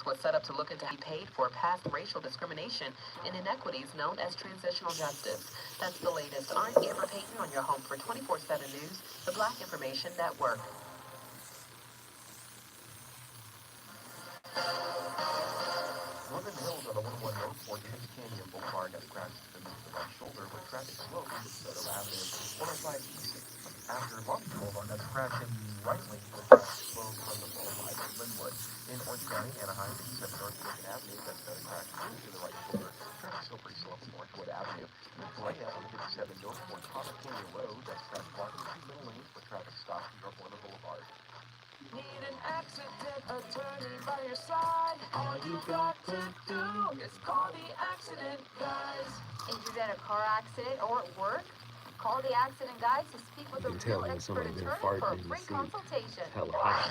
Surveillance was set up to look into how he paid for past racial discrimination and inequities known as transitional justice. That's the latest. I'm Amber Payton on your home for 24/7 News, the Black Information Network. Northern Hills on the 101 North Fortress Canyon Boulevard has crashed beneath the right shoulder with traffic slowed to Soto Avenue, 105 East. After Lofty Boulevard has crashed in the right lane with traffic slowed from the 405 to Linwood. In Orange County, Anaheim, 87 North Lincoln Avenue, that's another crash into the right shoulder. Traffic still pretty slow from Northwood Avenue. In Perea, 157 North Corbin Canyon Road, that's crash blocking 2 middle lanes with traffic stopped North Warner Boulevard. Need an accident attorney by your side. All you got to do is call the accident guys. Injured in a car accident or at work? Call the accident guys to speak with a real expert attorney for a free consultation. Hella hot.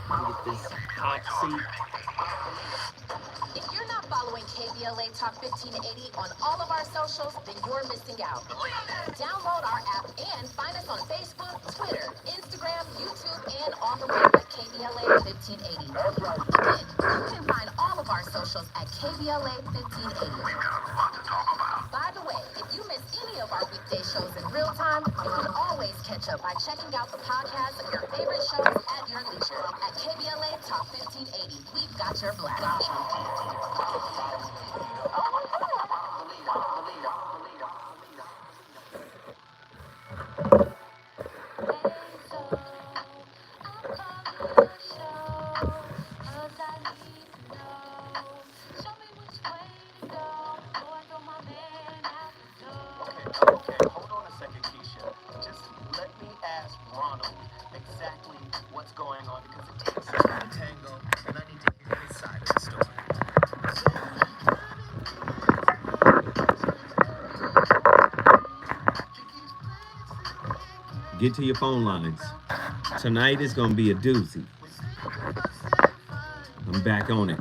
Get this hot seat. If you're not following KBLA Talk 1580 on all of our socials, then you're missing out. Download our app and find us on Facebook, Twitter, Instagram, YouTube, and on the web at KBLA 1580. Again, you can find all of our socials at KBLA 1580. By the way, if you miss any of our weekday shows in real time, you can always catch up by checking out the podcast of your favorite shows at your leisure at KBLA Talk 1580. We've got your black. Get to your phone lines. Tonight is going to be a doozy. I'm back on it.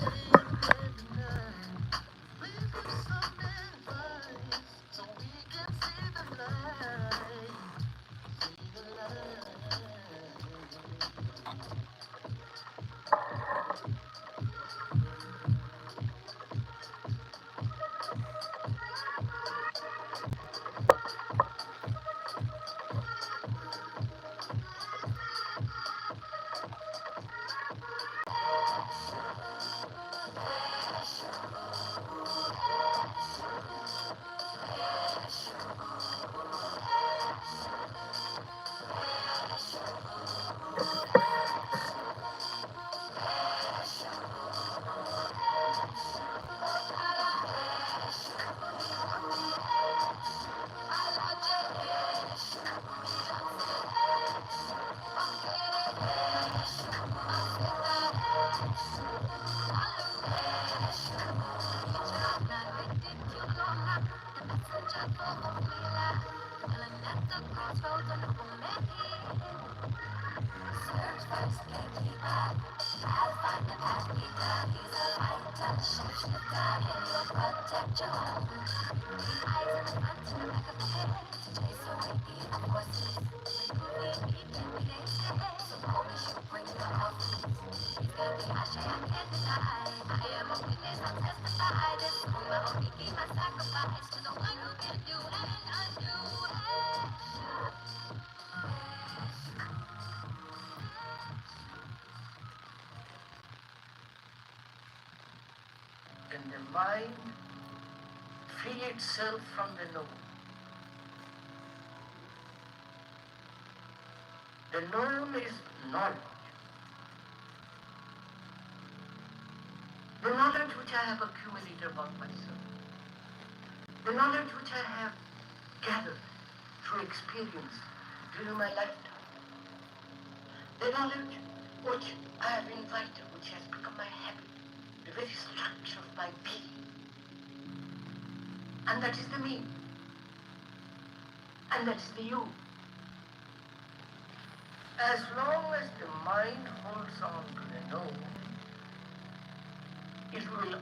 Can the mind free itself from the known? The known is knowledge. The knowledge which I have accumulated about myself. The knowledge which I have gathered through experience during my lifetime. The knowledge which I have invited, which has become my habit, the very structure of my being. And that is the me. And that is the you. As long as the mind holds on to the known, it will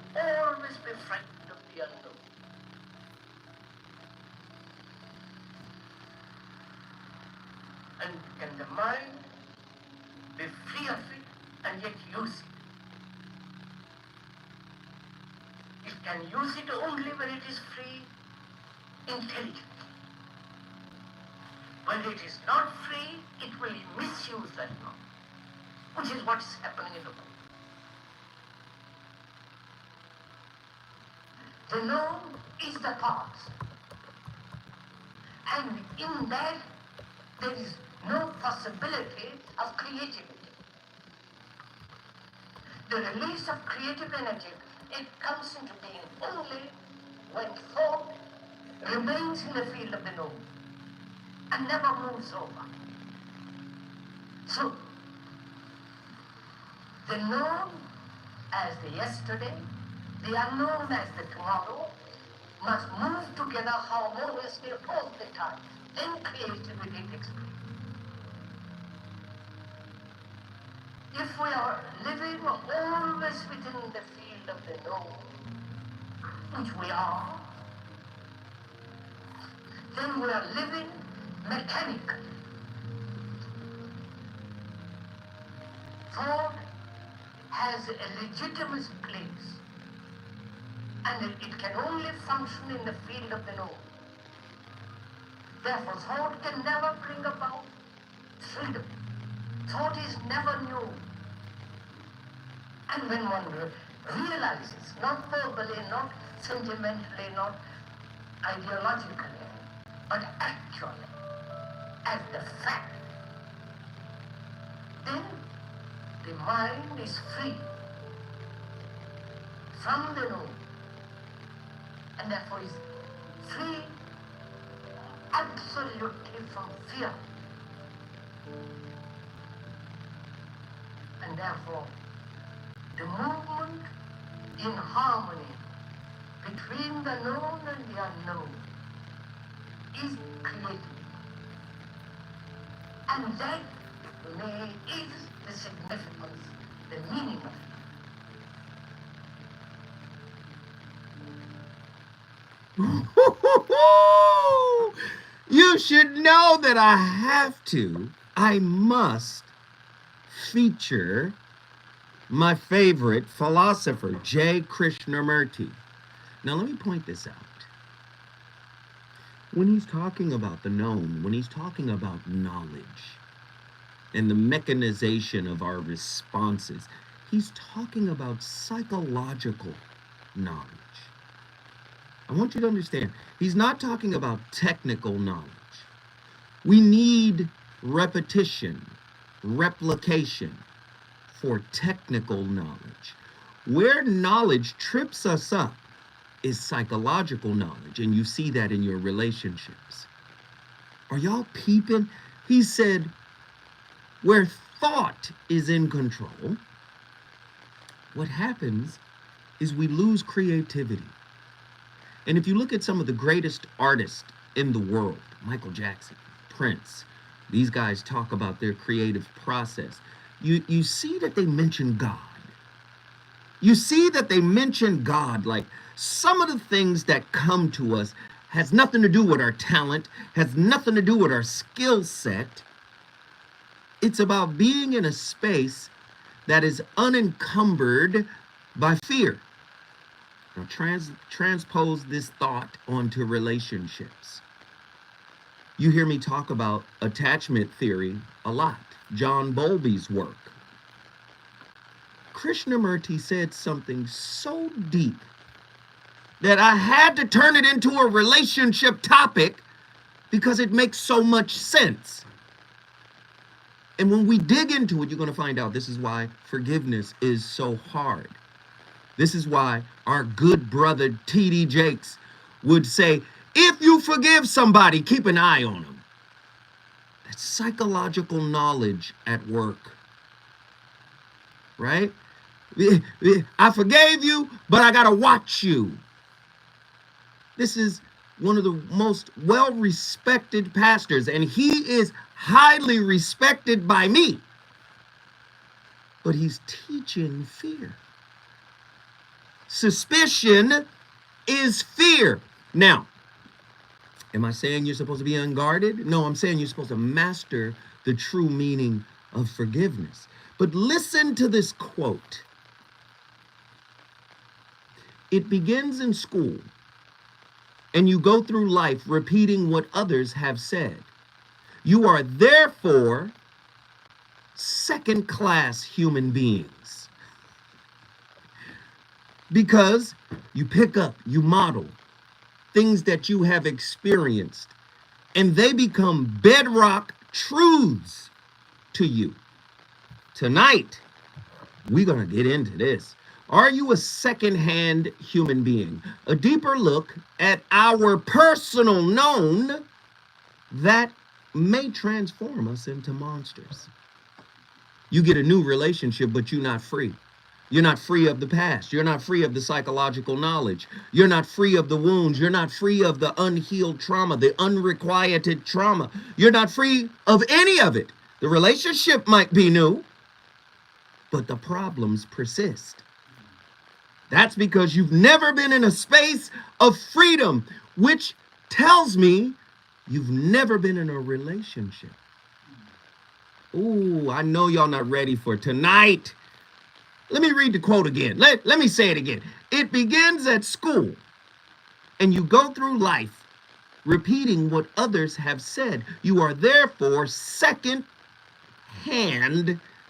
always be frightened of the unknown. And can the mind be free of it and yet use it? can use it only when it is free intelligently. When it is not free, it will misuse that law, which is what is happening in the world. The known is the past, and in that there is no possibility of creativity. The release of creative energy, it comes into being only when thought remains in the field of the known and never moves over. So, the known as the yesterday, the unknown as the tomorrow, must move together harmoniously all the time. Then creativity takes place. If we are living always within the field of the known, which we are, then we are living mechanically. Thought has a legitimate place, and it can only function in the field of the known. Therefore, thought can never bring about freedom. Thought is never new. And when one realizes, not verbally, not sentimentally, not ideologically, but actually, as the fact, then the mind is free from the known, and therefore is free absolutely from fear. And therefore, the movement in harmony between the known and the unknown is creative. And that is the significance, the meaning of it. You should know that I must feature my favorite philosopher, J. Krishnamurti. Now, let me point this out. When he's talking about the known, when he's talking about knowledge and the mechanization of our responses, he's talking about psychological knowledge. I want you to understand, he's not talking about technical knowledge. We need repetition, replication for technical knowledge. Where knowledge trips us up is psychological knowledge, and you see that in your relationships. Are y'all peeping? He said, where thought is in control, what happens is we lose creativity. And if you look at some of the greatest artists in the world, Michael Jackson, Prince, these guys talk about their creative process. You see that they mention God. You see that they mention God, like some of the things that come to us has nothing to do with our talent, has nothing to do with our skill set. It's about being in a space that is unencumbered by fear. Now transpose this thought onto relationships. You hear me talk about attachment theory a lot, John Bowlby's work. Krishnamurti said something so deep that I had to turn it into a relationship topic because it makes so much sense. And when we dig into it, you're going to find out this is why forgiveness is so hard. This is why our good brother T.D. Jakes would say, if you forgive somebody, keep an eye on them. That's psychological knowledge at work, right? I forgave you, but I got to watch you. This is one of the most well-respected pastors, and he is highly respected by me. But he's teaching fear. Suspicion is fear. Now, am I saying you're supposed to be unguarded? No, I'm saying you're supposed to master the true meaning of forgiveness. But listen to this quote. It begins in school, and you go through life repeating what others have said. You are therefore second-class human beings because you pick up, you model things that you have experienced, and they become bedrock truths to you. Tonight, we're going to get into this. Are you a second-hand human being? A deeper look at our personal known that may transform us into monsters. You get a new relationship, but you're not free. You're not free of the past. You're not free of the psychological knowledge. You're not free of the wounds. You're not free of the unhealed trauma, the unrequited trauma. You're not free of any of it. The relationship might be new, but the problems persist. That's because you've never been in a space of freedom, which tells me you've never been in a relationship. Ooh, I know y'all not ready for tonight. Let me read the quote again. Let me say it again. It begins at school, and you go through life repeating what others have said. You are therefore second-hand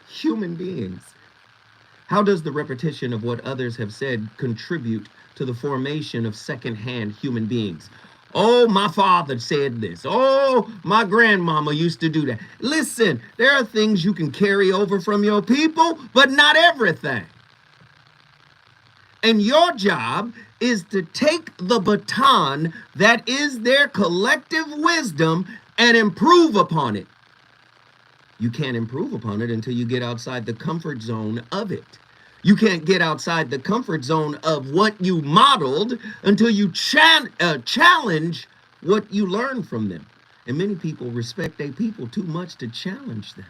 human beings. How does the repetition of what others have said contribute to the formation of second-hand human beings? Oh, my father said this. Oh, my grandmama used to do that. Listen, there are things you can carry over from your people, but not everything. And your job is to take the baton that is their collective wisdom and improve upon it. You can't improve upon it until you get outside the comfort zone of it. You can't get outside the comfort zone of what you modeled until you challenge what you learned from them. And many people respect their people too much to challenge them.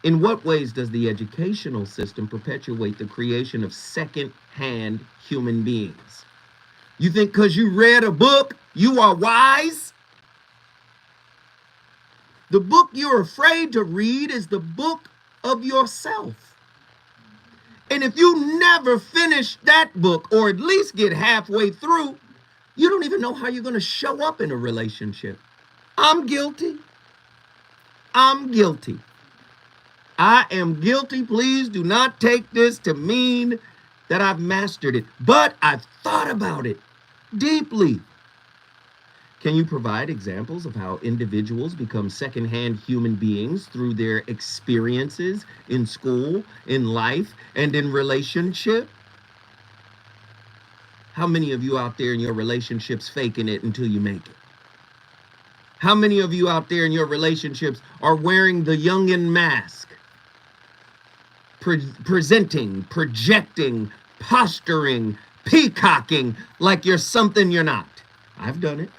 In what ways does the educational system perpetuate the creation of second-hand human beings? You think because you read a book, you are wise? The book you're afraid to read is the book of yourself. And if you never finish that book, or at least get halfway through, you don't even know how you're going to show up in a relationship. I'm guilty. I'm guilty. I am guilty. Please do not take this to mean that I've mastered it, but I've thought about it deeply. Can you provide examples of how individuals become second-hand human beings through their experiences in school, in life, and in relationship? How many of you out there in your relationships faking it until you make it? How many of you out there in your relationships are wearing the youngin' mask? Presenting, projecting, posturing, peacocking like you're something you're not. I've done it.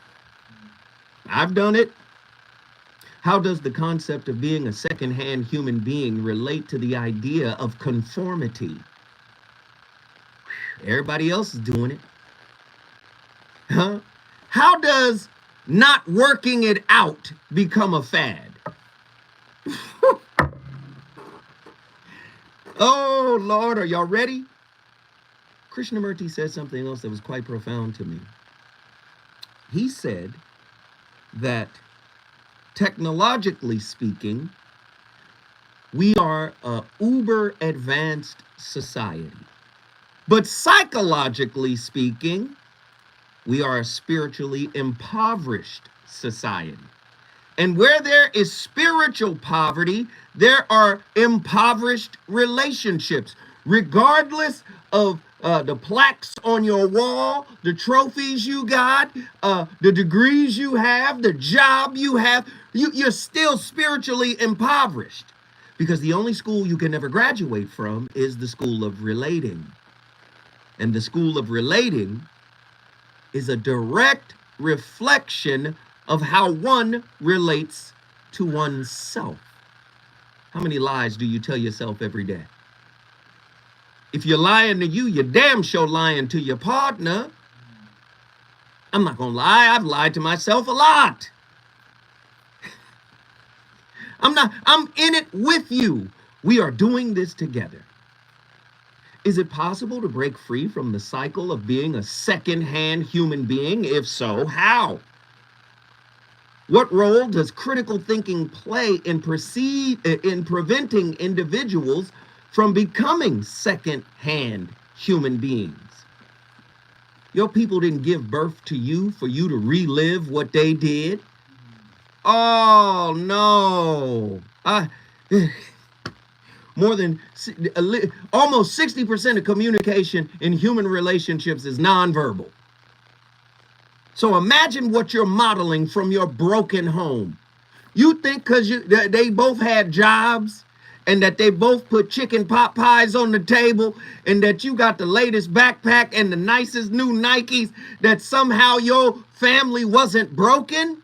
I've done it. How does the concept of being a second-hand human being relate to the idea of conformity? Everybody else is doing it. Huh? How does not working it out become a fad? Oh, Lord, are y'all ready? Krishnamurti said something else that was quite profound to me. He said that technologically speaking, we are a uber advanced society. But psychologically speaking, we are a spiritually impoverished society. And where there is spiritual poverty, there are impoverished relationships, regardless of the plaques on your wall, the trophies you got, the degrees you have, the job you have. You're still spiritually impoverished because the only school you can never graduate from is the school of relating. And the school of relating is a direct reflection of how one relates to oneself. How many lies do you tell yourself every day? If you're lying to you, you're damn sure lying to your partner. I'm not gonna lie, I've lied to myself a lot. I'm in it with you. We are doing this together. Is it possible to break free from the cycle of being a second-hand human being? If so, how? What role does critical thinking play in preventing individuals from becoming second-hand human beings? Your people didn't give birth to you for you to relive what they did. Oh, no. Almost 60% of communication in human relationships is nonverbal. So imagine what you're modeling from your broken home. You think because they both had jobs and that they both put chicken pot pies on the table and that you got the latest backpack and the nicest new Nikes, that somehow your family wasn't broken?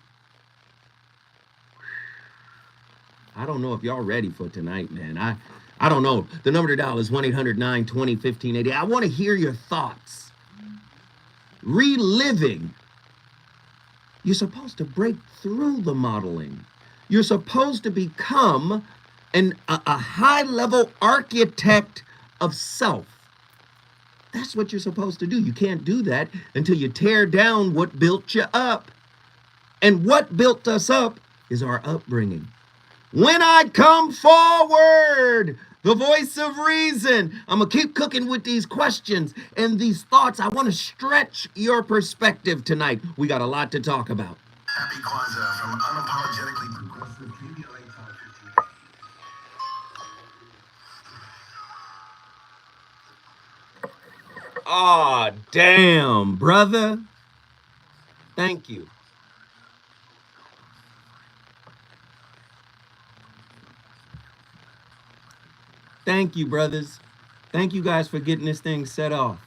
I don't know if y'all ready for tonight, man. I don't know. The number to dial is 1-800-920-1580. I want to hear your thoughts. Reliving. You're supposed to break through the modeling. You're supposed to become a high-level architect of self. That's what you're supposed to do. You can't do that until you tear down what built you up. And what built us up is our upbringing. When I come forward, the voice of reason, I'm going to keep cooking with these questions and these thoughts. I want to stretch your perspective tonight. We got a lot to talk about. Happy Kwanzaa from Unapologetically Progressive KBLA Talk 1580. Aw, damn, brother. Thank you. Thank you, brothers. Thank you guys for getting this thing set off.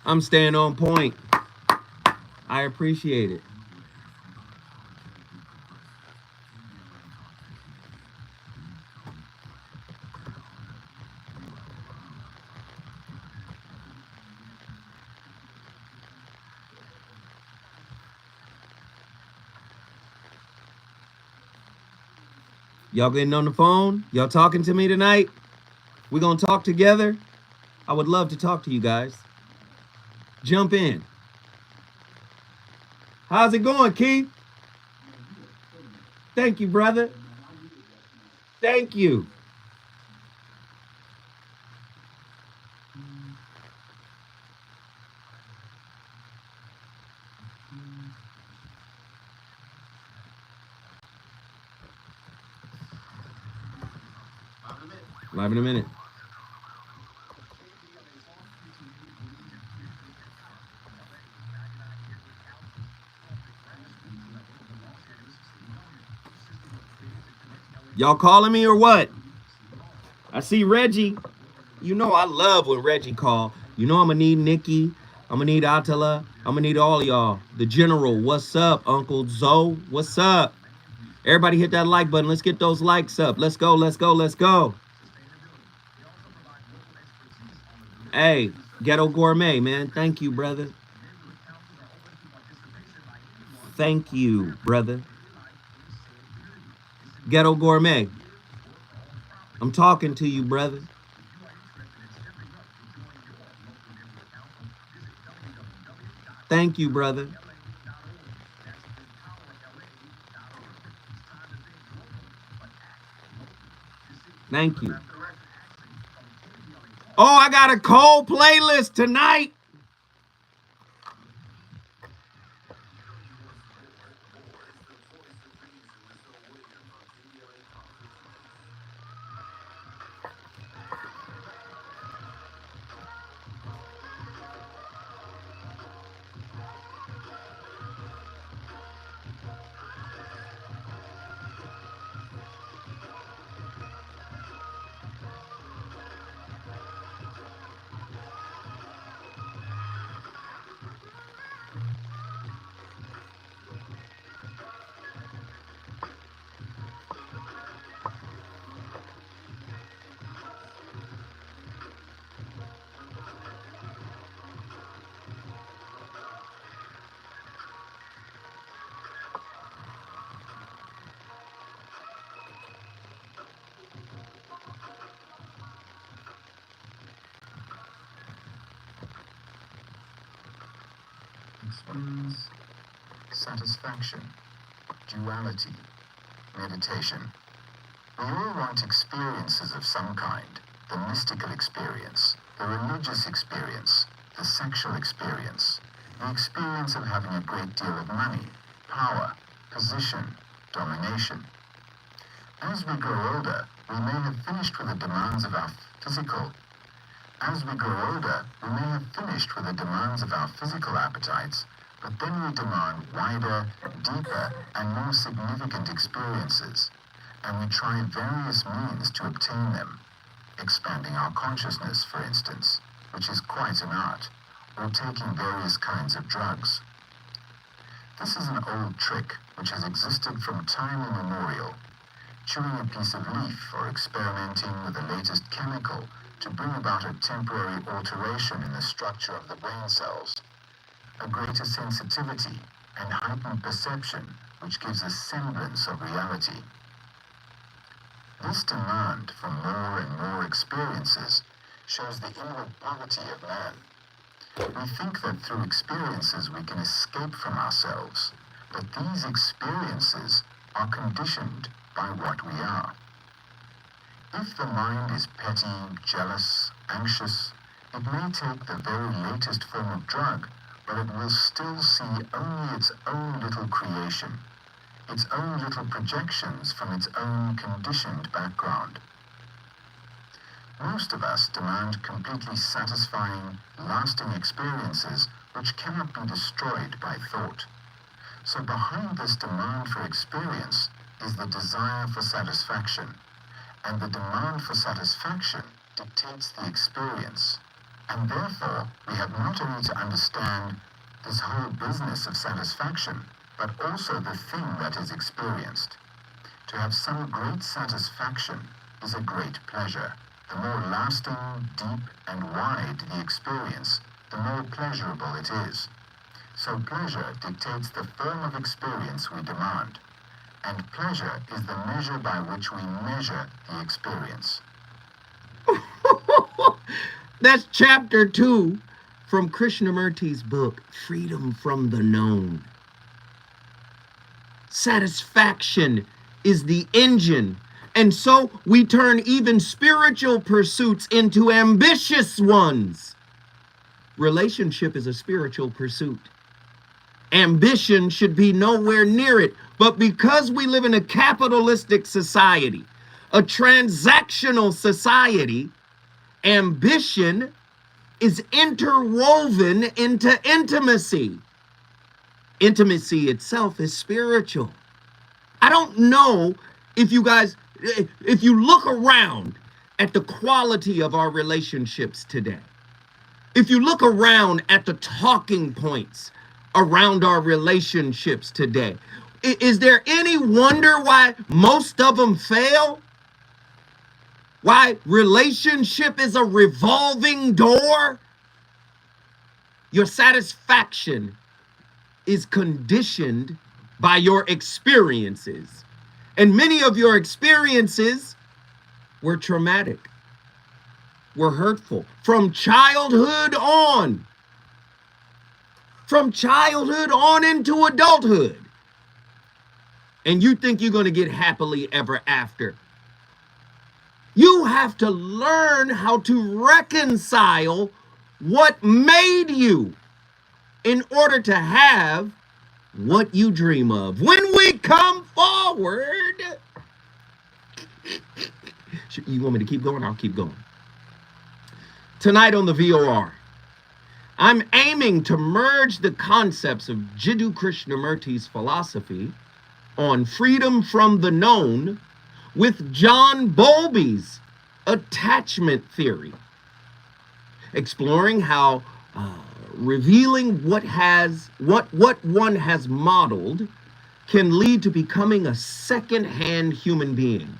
I'm staying on point. I appreciate it. Y'all getting on the phone? Y'all talking to me tonight? We gonna talk together? I would love to talk to you guys. Jump in. How's it going, Keith? Thank you, brother. Thank you. Live in a minute. Y'all calling me or what? I see Reggie. You know I love when Reggie call. You know I'm gonna need Nikki. I'm gonna need Attila. I'm gonna need all of y'all. The General, what's up? Uncle Zoe, what's up? Everybody hit that like button. Let's get those likes up. Let's go, let's go, let's go. Hey, Ghetto Gourmet, man. Thank you, brother. Thank you, brother. Ghetto Gourmet. I'm talking to you, brother. Thank you, brother. Thank you. Oh, I got a cold playlist tonight. explains satisfaction, duality, meditation. We all want experiences of some kind: the mystical experience, the religious experience, the sexual experience, the experience of having a great deal of money, power, position, domination. As we grow older, we may have finished with the demands of our physical. As we grow older, we may have finished with the demands of our physical appetites, but then we demand wider, deeper, and more significant experiences, and we try various means to obtain them, expanding our consciousness, for instance, which is quite an art, or taking various kinds of drugs. This is an old trick which has existed from time immemorial. Chewing a piece of leaf or experimenting with the latest chemical to bring about a temporary alteration in the structure of the brain cells, a greater sensitivity and heightened perception which gives a semblance of reality. This demand for more and more experiences shows the inward poverty of man. We think that through experiences we can escape from ourselves, but these experiences are conditioned by what we are. If the mind is petty, jealous, anxious, it may take the very latest form of drug, but it will still see only its own little creation, its own little projections from its own conditioned background. Most of us demand completely satisfying, lasting experiences which cannot be destroyed by thought. So behind this demand for experience is the desire for satisfaction, and the demand for satisfaction dictates the experience. And therefore, we have not only to understand this whole business of satisfaction, but also the thing that is experienced. To have some great satisfaction is a great pleasure. The more lasting, deep, and wide the experience, the more pleasurable it is. So pleasure dictates the form of experience we demand, and pleasure is the measure by which we measure the experience. That's chapter 2 from Krishnamurti's book, Freedom from the Known. Satisfaction is the engine, and so we turn even spiritual pursuits into ambitious ones. Relationship is a spiritual pursuit. Ambition should be nowhere near it, but because we live in a capitalistic society, a transactional society, ambition is interwoven into intimacy. Intimacy itself is spiritual. I don't know if you guys, if you look around at the quality of our relationships today, if you look around at the talking points around our relationships today, is there any wonder why most of them fail? Why relationship is a revolving door? Your satisfaction is conditioned by your experiences. And many of your experiences were traumatic, were hurtful from childhood on. From childhood on into adulthood. And you think you're going to get happily ever after. You have to learn how to reconcile what made you in order to have what you dream of. When we come forward, you want me to keep going? I'll keep going. Tonight on the VOR, I'm aiming to merge the concepts of Jiddu Krishnamurti's philosophy on freedom from the known with John Bowlby's attachment theory, exploring how revealing what one has modeled can lead to becoming a second-hand human being.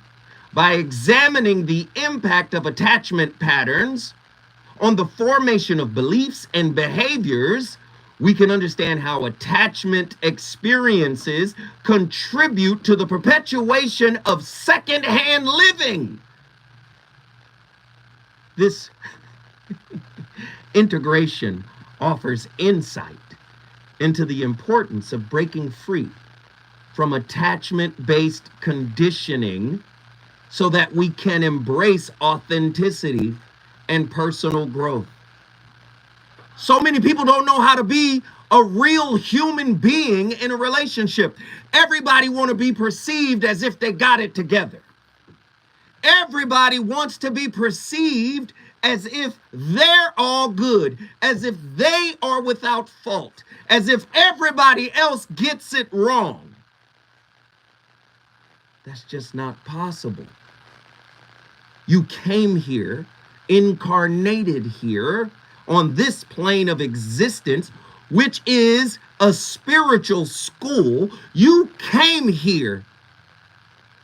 By examining the impact of attachment patterns on the formation of beliefs and behaviors, we can understand how attachment experiences contribute to the perpetuation of second-hand living. This integration offers insight into the importance of breaking free from attachment-based conditioning so that we can embrace authenticity and personal growth. So many people don't know how to be a real human being in a relationship. Everybody want to be perceived as if they got it together. Everybody wants to be perceived as if they're all good, as if they are without fault, as if everybody else gets it wrong. That's just not possible. You came here, incarnated here on this plane of existence, which is a spiritual school. You came here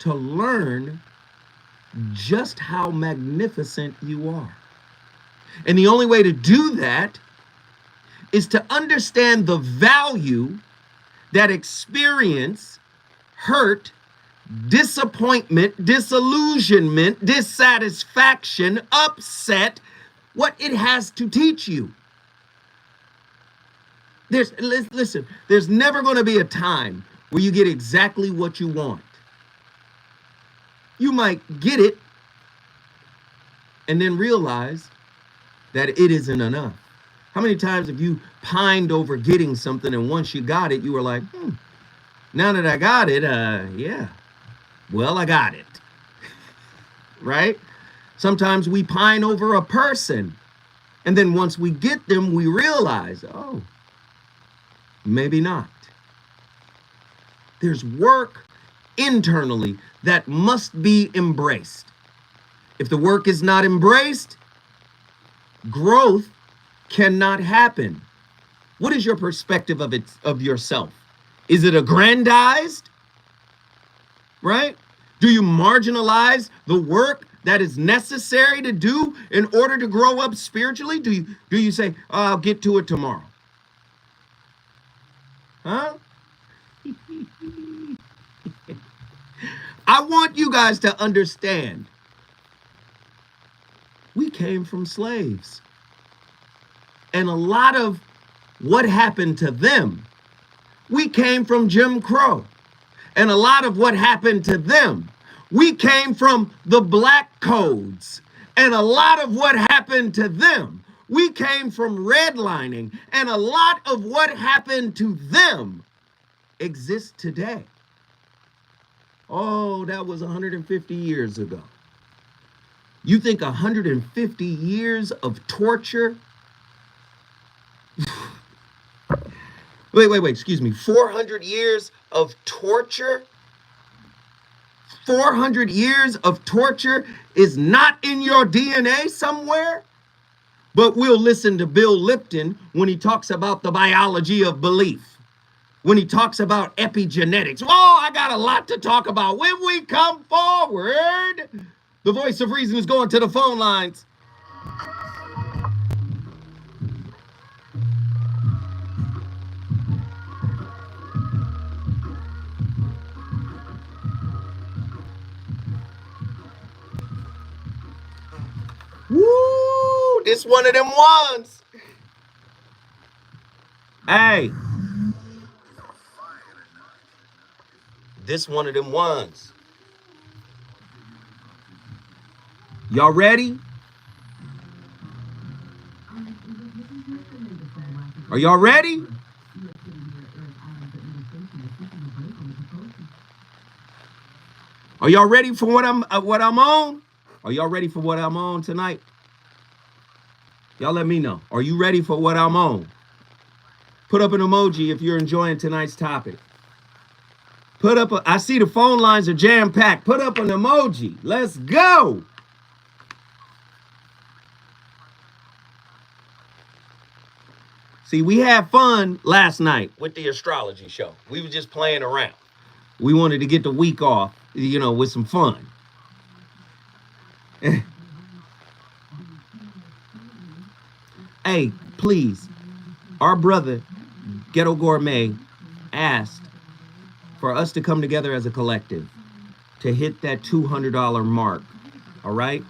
to learn just how magnificent you are. And the only way to do that is to understand the value that experience, hurt, disappointment, disillusionment, dissatisfaction, upset, what it has to teach you. Listen, there's never going to be a time where you get exactly what you want. You might get it and then realize that it isn't enough. How many times have you pined over getting something and once you got it, you were like, now that I got it, yeah, well, I got it, right? Sometimes we pine over a person and then once we get them, we realize, oh, maybe not. There's work internally that must be embraced. If the work is not embraced, growth cannot happen. What is your perspective of yourself? Is it aggrandized? Right? Do you marginalize the work that is necessary to do in order to grow up spiritually? Do you say, oh, I'll get to it tomorrow? Huh? I want you guys to understand. We came from slaves. And a lot of what happened to them, we came from Jim Crow. And a lot of what happened to them, we came from the black codes. And a lot of what happened to them, we came from redlining. And a lot of what happened to them exists today. Oh, that was 150 years ago. You think 150 years of torture? Wait, excuse me. 400 years of torture? 400 years of torture is not in your DNA somewhere? But we'll listen to Bill Lipton when he talks about the biology of belief. When he talks about epigenetics. Oh, I got a lot to talk about when we come forward. The voice of reason is going to the phone lines. Woo! This one of them ones. Hey. This one of them ones. Y'all ready? Are y'all ready? Are y'all ready for what I'm on? Are y'all ready for what I'm on tonight? Y'all let me know. Are you ready for what I'm on? Put up an emoji if you're enjoying tonight's topic. Put up I see the phone lines are jam-packed. Put up an emoji. Let's go. See, we had fun last night with the astrology show. We were just playing around. We wanted to get the week off, with some fun. Hey, please, our brother, Ghetto Gourmet, asked for us to come together as a collective to hit that $200 mark, all right?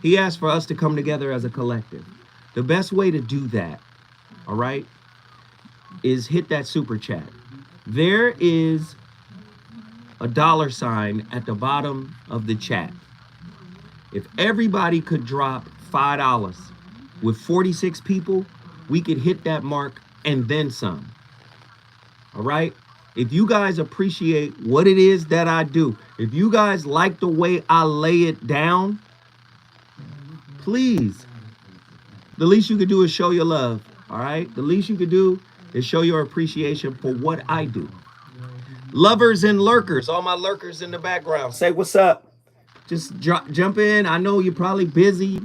He asked for us to come together as a collective. The best way to do that, all right, is hit that super chat. There is a $ at the bottom of the chat. If everybody could drop $5 with 46 people, we could hit that mark and then some. All right? If you guys appreciate what it is that I do, if you guys like the way I lay it down, please, the least you could do is show your love. All right? The least you could do is show your appreciation for what I do. Lovers and lurkers, all my lurkers in the background, say what's up. Just jump in. I know you're probably busy.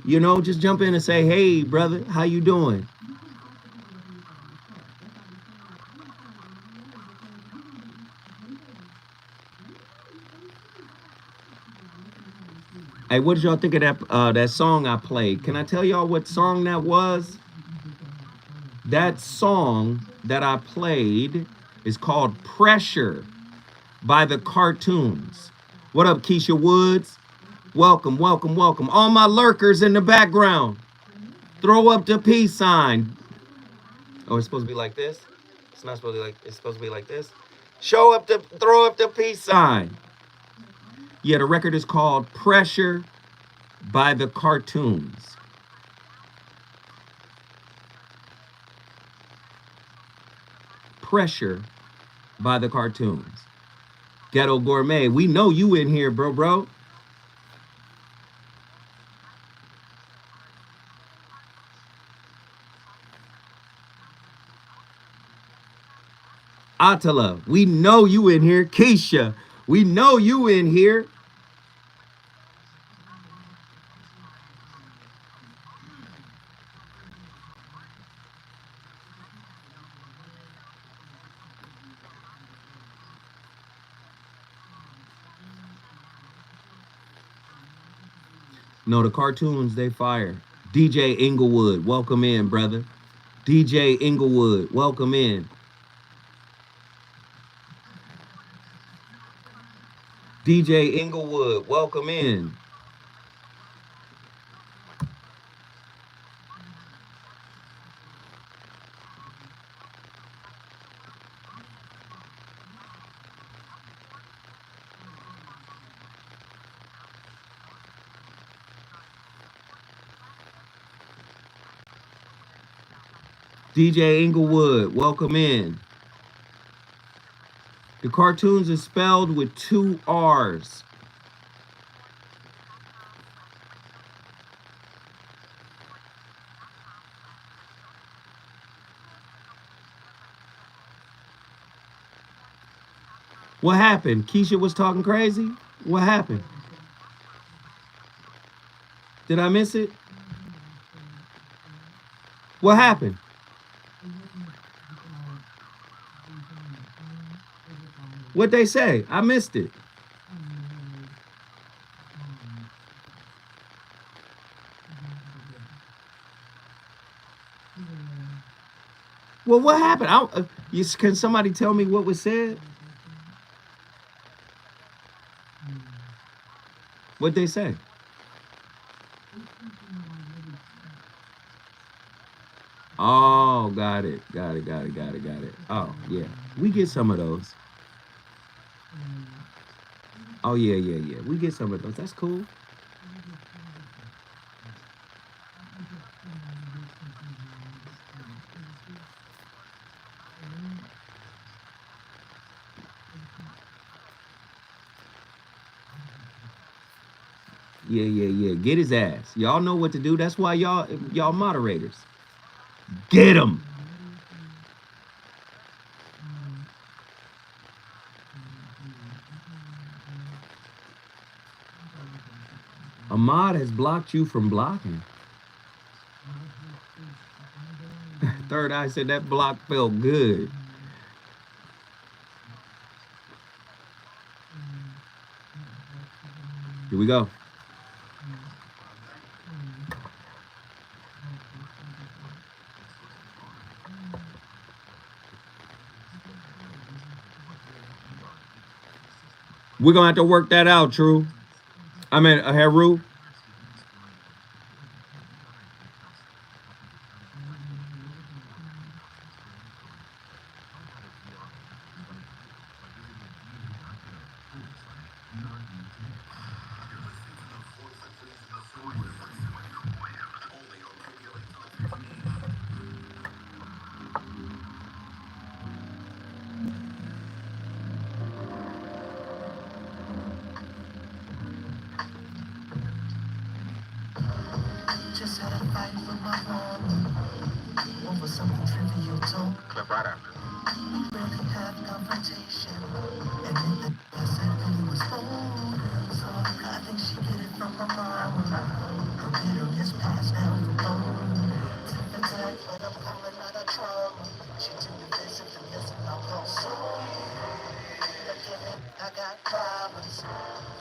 You know, just jump in and say, hey, brother, how you doing? Hey, what did y'all think of that song I played? Can I tell y'all what song that was? That song that I played is called Pressure by the Cartoons. What up, Keisha Woods? Welcome, welcome, welcome. All my lurkers in the background, throw up the peace sign. Oh, it's supposed to be like this? It's not supposed to be like, it's supposed to be like this. Throw up the peace sign. Yeah, the record is called Pressure by the Cartoons. Pressure by the Cartoons. Ghetto Gourmet, we know you in here, bro. Atala, we know you in here. Keisha, we know you in here. No, the Cartoons, they fire. DJ Inglewood, welcome in, brother. DJ Inglewood, welcome in. DJ Inglewood, welcome in. DJ Inglewood, welcome in. The Cartoons is spelled with 2 R's. What happened? Keisha was talking crazy? What happened? Did I miss it? What happened? What'd they say? I missed it. Well, what happened? Can somebody tell me what was said? What'd they say? Oh, got it. Oh, yeah. We get some of those. Oh, yeah. We get some of those. That's cool. Yeah. Get his ass. Y'all know what to do. That's why y'all moderators. Get him. Ahmad has blocked you from blocking. Third Eye said that block felt good. Here we go. We're gonna have to work that out, True. I mean, Haru. Just had a fight with my mom over something trivial. Don't Clip right after. we really have confrontation? And then the I said really was old. So I think she get it from my mama. Her bitterness passed down the bone. Tip attack, but I'm calling out a trauma. She too defensive to listen, I'll go so. Look at me, I got problems.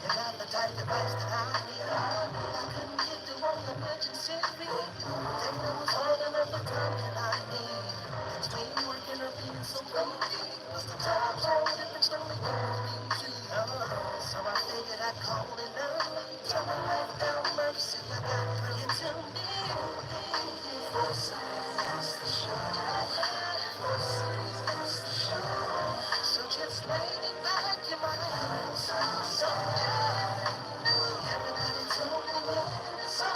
You got the type device that I need. I couldn't get to one emergency. They know it's hard enough the time that I need. Between working or being so crazy. What's the time zone if it's only easy? So I figured I'd call it early. Turn my life down, mercy. I got pray to me. So just lay it back in my hands. So everybody told me so.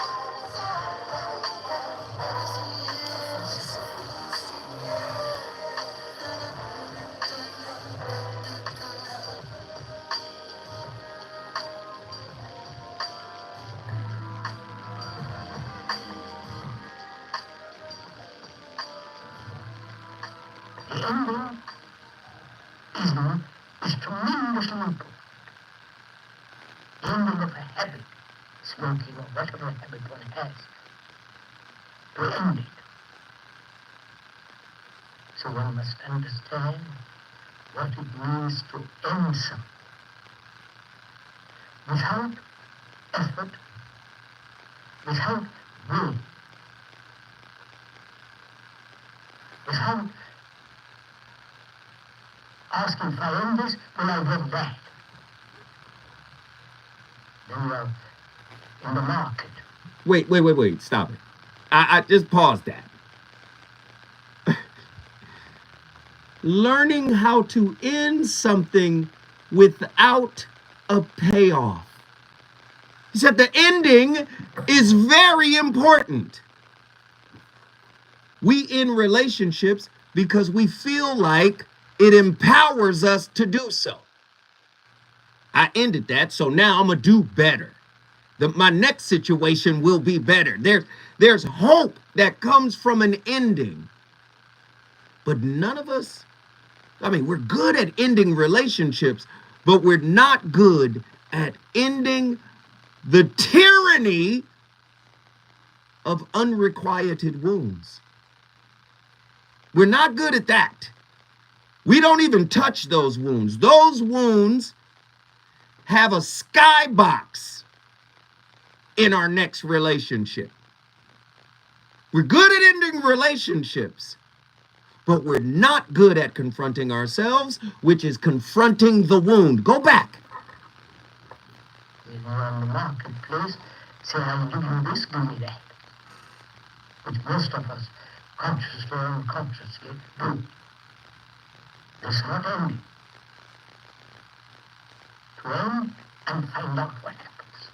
The ending is tremendously important. The ending of a habit, smoking or whatever habit one has, to end it. So one must understand what it means to end something. Without effort, without will, without asking if I own this, will I get that? Then you are in the market. Wait. Stop it. I just pause that. Learning how to end something without a payoff. He said the ending is very important. We end relationships because we feel like it empowers us to do so. I ended that, so now I'm going to do better. My next situation will be better. There's hope that comes from an ending. But none of us, we're good at ending relationships, but we're not good at ending the tyranny of unrequited wounds. We're not good at that. We don't even touch those wounds. Those wounds have a skybox in our next relationship. We're good at ending relationships, but we're not good at confronting ourselves, which is confronting the wound. Go back. You go on the marketplace, say, I'm giving this, give me that. Which most of us, consciously or unconsciously, do. It's not ending. To end and find out what happens.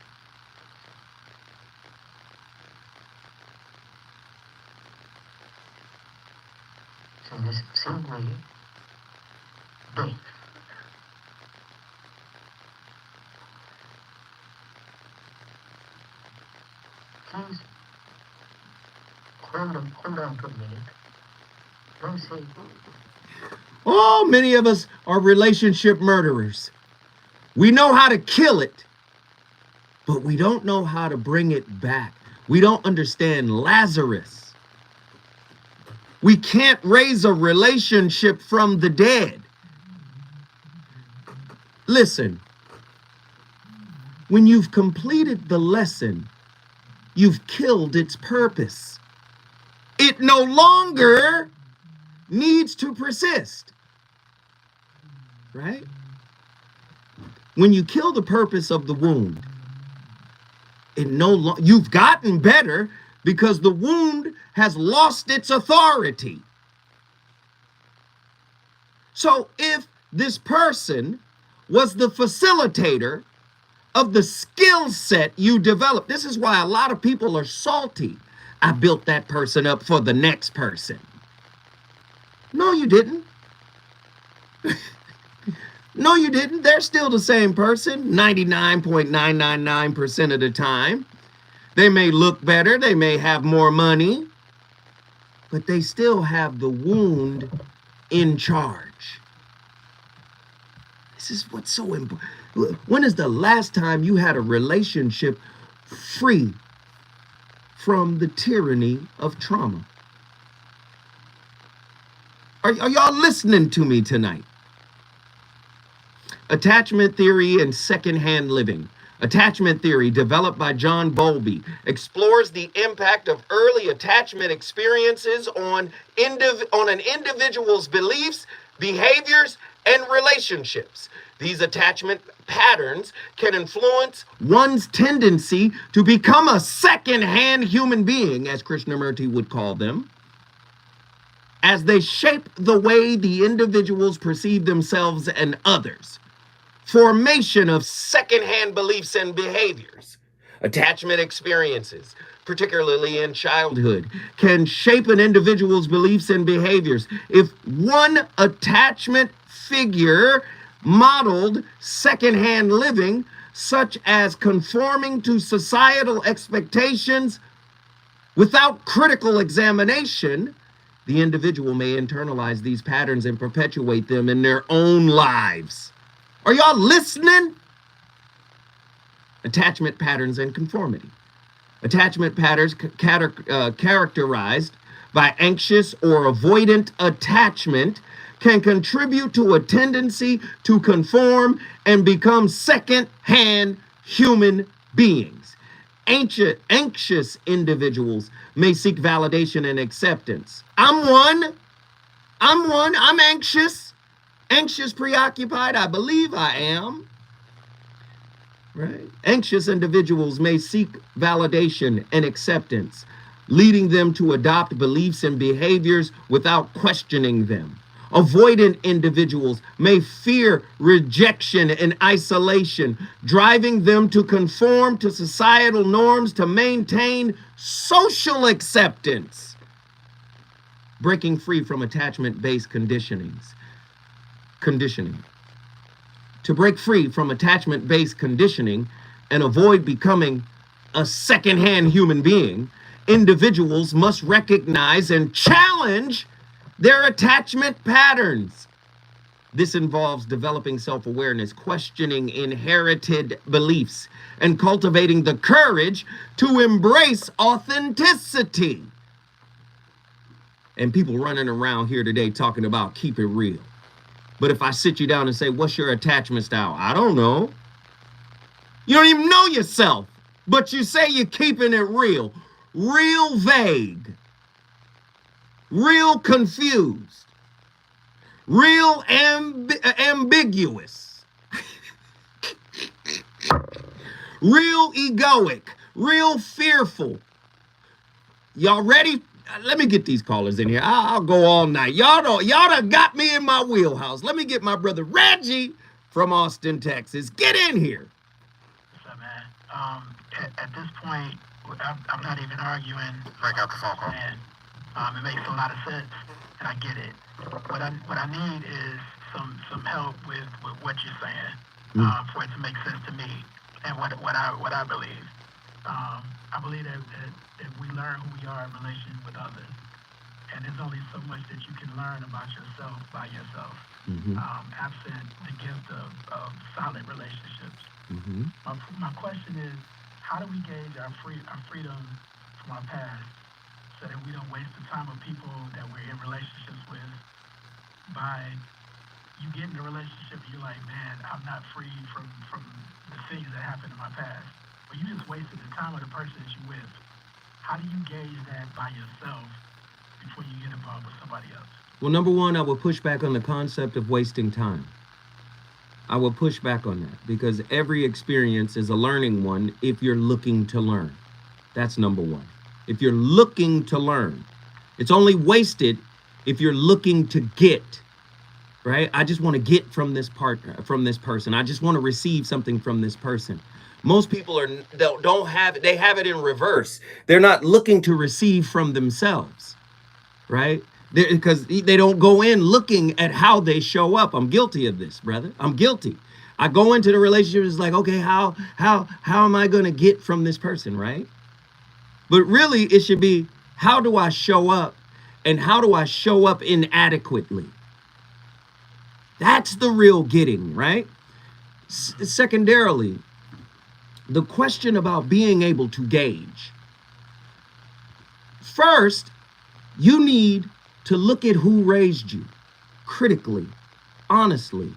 So in this same way, death. Please hold on to a minute. Don't say, Oh, many of us are relationship murderers. We know how to kill it, but we don't know how to bring it back. We don't understand Lazarus. We can't raise a relationship from the dead. Listen, when you've completed the lesson, you've killed its purpose. It no longer needs to persist. Right? When you kill the purpose of the wound, you've gotten better because the wound has lost its authority. So if this person was the facilitator of the skill set you develop. This is why a lot of people are salty. I built that person up for the next person. No, you didn't. No, you didn't. They're still the same person 99.999% of the time. They may look better. They may have more money. But they still have the wound in charge. This is what's so important. When is the last time you had a relationship free from the tyranny of trauma? Are y'all listening to me tonight? Attachment theory and secondhand living. Attachment theory, developed by John Bowlby, explores the impact of early attachment experiences on an individual's beliefs, behaviors, and relationships. These attachment patterns can influence one's tendency to become a second-hand human being, as Krishnamurti would call them, as they shape the way the individuals perceive themselves and others. Formation of secondhand beliefs and behaviors. Attachment experiences, particularly in childhood, can shape an individual's beliefs and behaviors. If one attachment figure modeled secondhand living, such as conforming to societal expectations without critical examination, the individual may internalize these patterns and perpetuate them in their own lives. Are y'all listening? Attachment patterns and conformity. Attachment patterns characterized by anxious or avoidant attachment can contribute to a tendency to conform and become second-hand human beings. Anxious individuals may seek validation and acceptance. I'm anxious. Anxious, preoccupied, I believe I am. Right? Anxious individuals may seek validation and acceptance, leading them to adopt beliefs and behaviors without questioning them. Avoidant individuals may fear rejection and isolation, driving them to conform to societal norms to maintain social acceptance. Breaking free from attachment-based conditioning. To break free from attachment-based conditioning and avoid becoming a second-hand human being, individuals must recognize and challenge their attachment patterns. This involves developing self-awareness, questioning inherited beliefs, and cultivating the courage to embrace authenticity. And people running around here today talking about keep it real. But if I sit you down and say, what's your attachment style? I don't know. You don't even know yourself, but you say you're keeping it real. Real vague. Real confused. Real ambiguous. Real egoic. Real fearful. Y'all ready? Let me get these callers in here. I'll go all night. Y'all done got me in my wheelhouse. Let me get my brother Reggie from Austin, Texas. Get in here. What's up, man? At this point, I'm not even arguing. I got the phone call. And, it makes a lot of sense, and I get it. What I need is some help with what you're saying for it to make sense to me and what I believe. I believe that we learn who we are in relation with others, and there's only so much that you can learn about yourself by yourself, absent the gift of solid relationships. My question is, how do we gauge our freedom from our past so that we don't waste the time of people that we're in relationships with by you get in a relationship and you're like, man, I'm not free from the things that happened in my past. But you just wasted the time of the person that you're with. How do you gauge that by yourself before you get involved with somebody else? Well, number one, I will push back on the concept of wasting time. I will push back on that because every experience is a learning one if you're looking to learn. That's number one. If you're looking to learn, it's only wasted if you're looking to get right? I just want to get from this partner, from this person. I just want to receive something from this person. Most people don't have it. They have it in reverse. They're not looking to receive from themselves, right? Because they don't go in looking at how they show up. I'm guilty of this, brother. I'm guilty. I go into the relationship, it's like, okay, how am I going to get from this person, right? But really, it should be, how do I show up, and how do I show up inadequately? That's the real getting, right? Secondarily, the question about being able to gauge. First, you need to look at who raised you critically, honestly,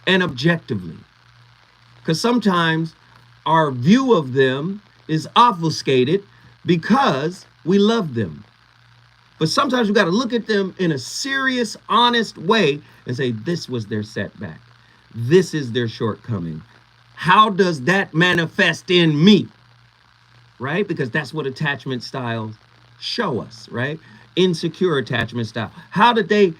and objectively. Because sometimes our view of them is obfuscated because we love them. But sometimes we got to look at them in a serious, honest way and say, this was their setback. This is their shortcoming. How does that manifest in me? Right? Because that's what attachment styles show us, right? Insecure attachment style. How did they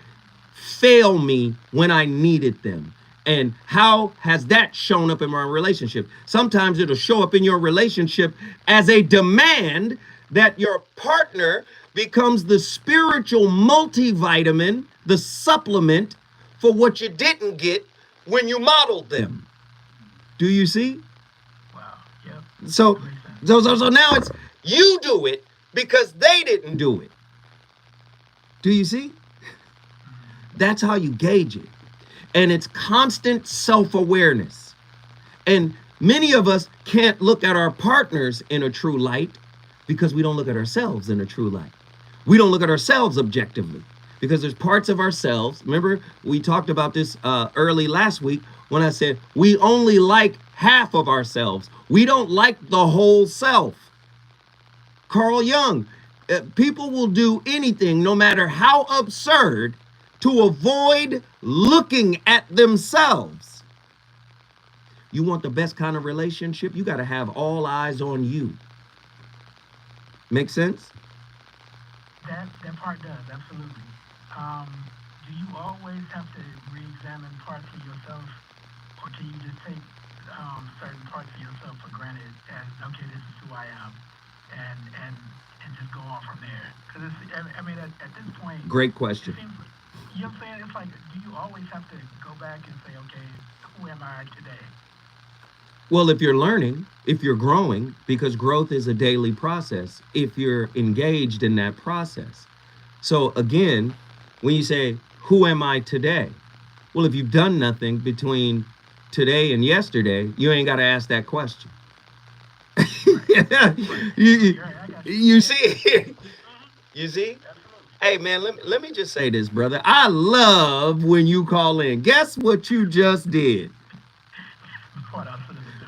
fail me when I needed them? And how has that shown up in my relationship? Sometimes it'll show up in your relationship as a demand that your partner becomes the spiritual multivitamin, the supplement for what you didn't get when you modeled them. Do you see? Wow. Yep. So now it's you do it because they didn't do it. Do you see? That's how you gauge it. And it's constant self-awareness. And many of us can't look at our partners in a true light because we don't look at ourselves in a true light. We don't look at ourselves objectively because there's parts of ourselves. Remember, we talked about this early last week when I said we only like half of ourselves. We don't like the whole self. Carl Jung, people will do anything, no matter how absurd, to avoid looking at themselves. You want the best kind of relationship? You got to have all eyes on you. Make sense? That part does, absolutely. Do you always have to re-examine parts of yourself, or can you just take certain parts of yourself for granted as, okay, this is who I am, and just go on from there? Because I mean, at this point, great question. It seems, you know what I'm saying? It's like, do you always have to go back and say, okay, who am I today? Well, if you're learning, if you're growing, because growth is a daily process, if you're engaged in that process. So again, when you say, who am I today? Well, if you've done nothing between today and yesterday, you ain't got to ask that question. You see? You see? Hey, man, let me just say this, brother. I love when you call in. Guess what you just did?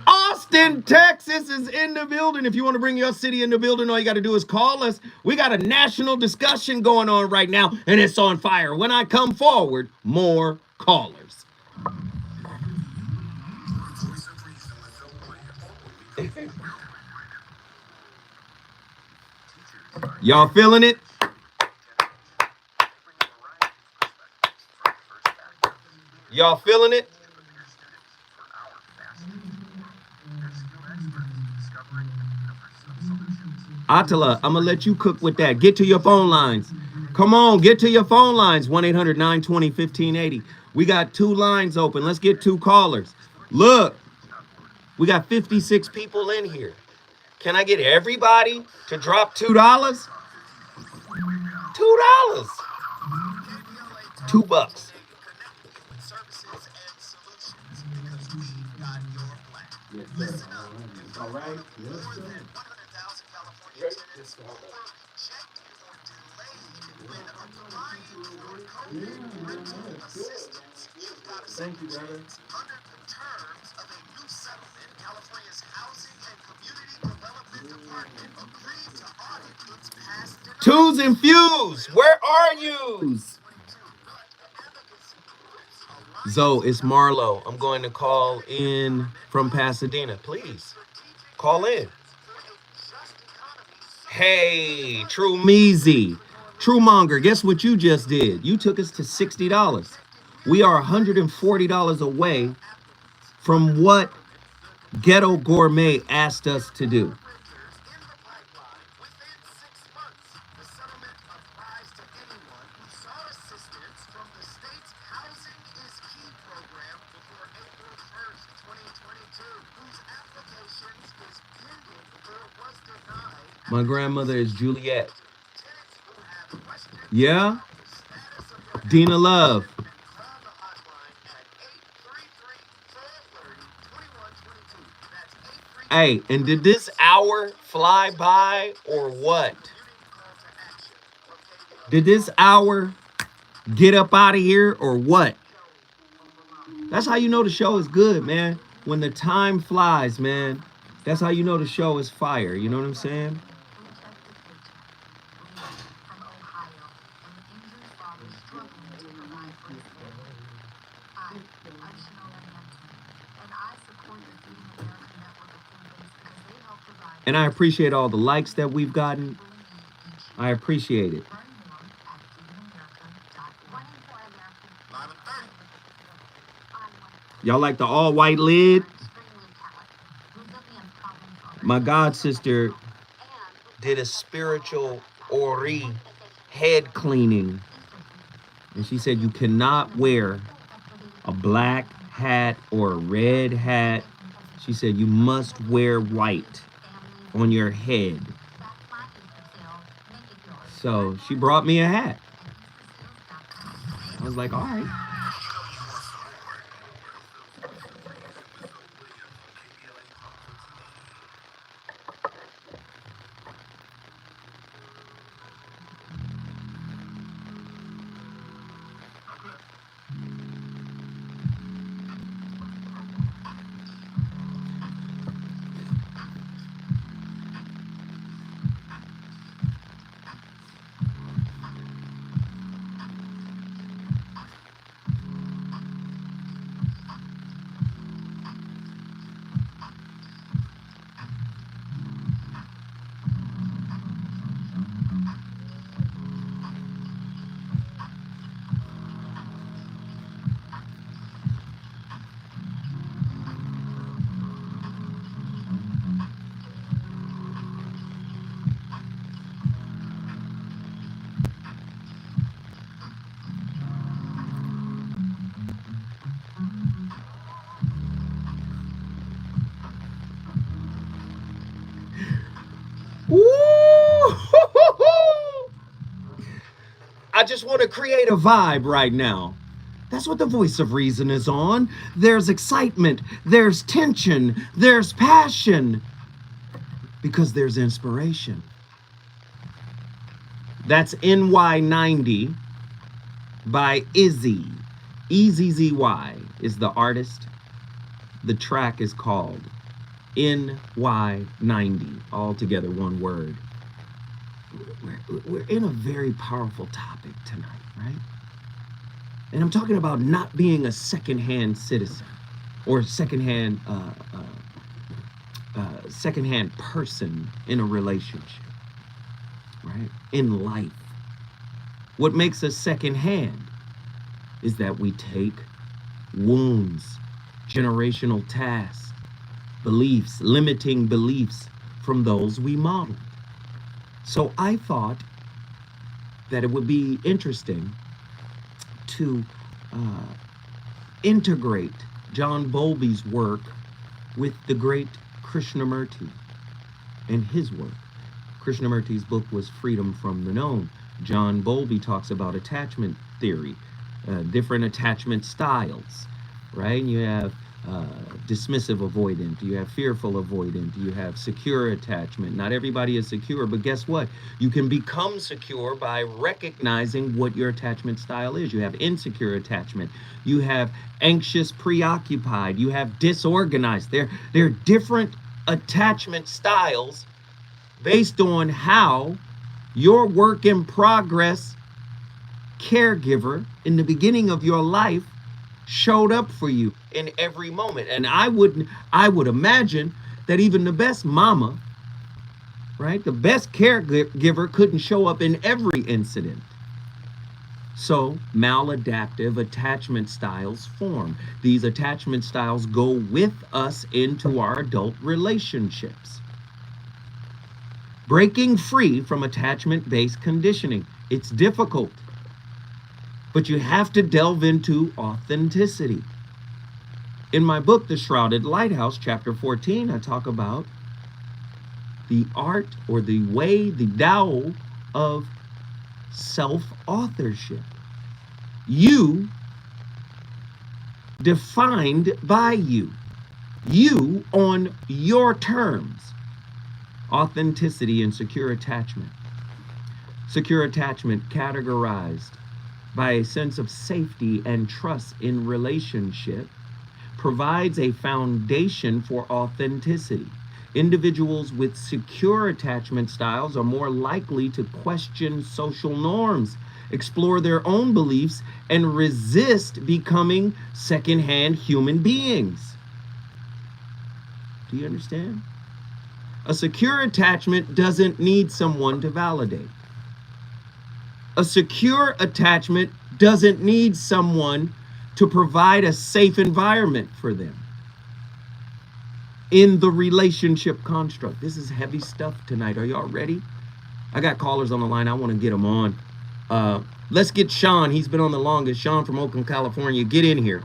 Austin, Texas is in the building. If you want to bring your city in the building, all you got to do is call us. We got a national discussion going on right now, and it's on fire. When I come forward, more callers. Y'all feeling it? Y'all feeling it? Attila, I'm going to let you cook with that. Get to your phone lines. Come on, get to your phone lines. 1-800-920-1580. We got 2 lines open. Let's get 2 callers. Look, we got 56 people in here. Can I get everybody to drop $2? $2. $2. All right. Thank you, brother. Under the terms of a new settlement, California's Housing and Community Development Department agreed to audit its past. Twos and Fuse, where are you? Zoe, it's Marlo. I'm going to call in from Pasadena. Please, call in. Hey, True Measy. True Monger, guess what you just did? You took us to $60. We are $140 away from what Ghetto Gourmet asked us to do. My grandmother is Juliet. Yeah? Dina Love. Hey, and did this hour fly by or what? Did this hour get up out of here or what? That's how you know the show is good, man. When the time flies, man. That's how you know the show is fire. You know what I'm saying? And I appreciate all the likes that we've gotten. I appreciate it. Y'all like the all white lid? My god sister did a spiritual ori head cleaning. And she said you cannot wear a black hat or a red hat. She said you must wear white on your head. So she brought me a hat. I was like, all right. I just want to create a vibe right now. That's what the voice of reason is on. There's excitement, there's tension, there's passion, because there's inspiration. That's NY90 by Izzy. EZZY is the artist. The track is called NY90, all together one word. We're in a very powerful topic tonight, right? And I'm talking about not being a secondhand citizen or secondhand person in a relationship, right? In life. What makes us secondhand is that we take wounds, generational tasks, beliefs, limiting beliefs from those we modeled. So I thought that it would be interesting to integrate John Bowlby's work with the great Krishnamurti and his work. Krishnamurti's book was Freedom from the Known. John Bowlby talks about attachment theory, different attachment styles, right? You have dismissive avoidant, you have fearful avoidant, you have secure attachment. Not everybody is secure, but guess what? You can become secure by recognizing what your attachment style is. You have insecure attachment, you have anxious preoccupied, you have disorganized. They're different attachment styles based on how your work in progress caregiver in the beginning of your life showed up for you in every moment. And I would imagine that even the best mama, right, the best caregiver couldn't show up in every incident. So maladaptive attachment styles form. These attachment styles go with us into our adult relationships. Breaking free from attachment-based conditioning. It's difficult, but you have to delve into authenticity. In my book, The Shrouded Lighthouse, chapter 14, I talk about the art or the way, the Tao of self-authorship. You defined by you. You on your terms. Authenticity and secure attachment. Secure attachment categorized by a sense of safety and trust in relationship provides a foundation for authenticity. Individuals with secure attachment styles are more likely to question social norms, explore their own beliefs, and resist becoming secondhand human beings. Do you understand? A secure attachment doesn't need someone to validate. A secure attachment doesn't need someone to provide a safe environment for them in the relationship construct. This is heavy stuff tonight. Are y'all ready? I got callers on the line. I want to get them on. Let's get Sean. He's been on the longest. Sean from Oakland, California. Get in here.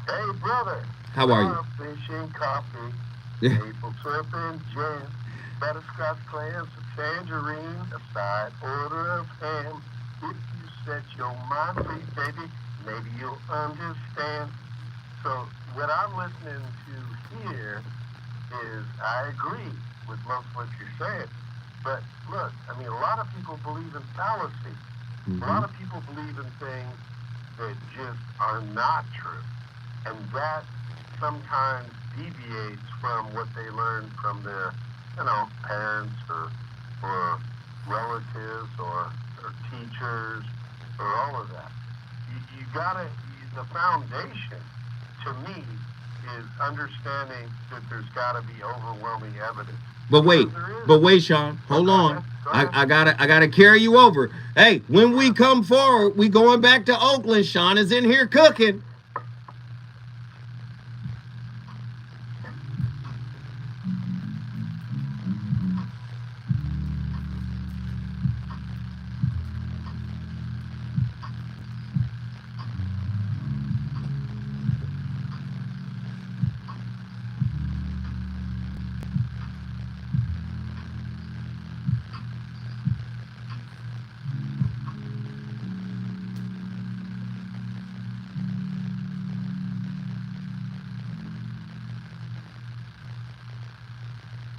Hey, brother. How are you? Fishing, coffee, maple syrup and jam, butterscotch clams, a tangerine, a side order of ham. If you set your mind free, baby, maybe you'll understand. So what I'm listening to here is I agree with most of what you're saying. But look, I mean, a lot of people believe in fallacy. A lot of people believe in things that just are not true. And that sometimes deviates from what they learned from their, parents or relatives or teachers or all of that. You gotta, the foundation to me is understanding that there's gotta be overwhelming evidence. But wait, Sean, hold on. I gotta carry you over. Hey, when we come forward, we going back to Oakland. Sean is in here cooking.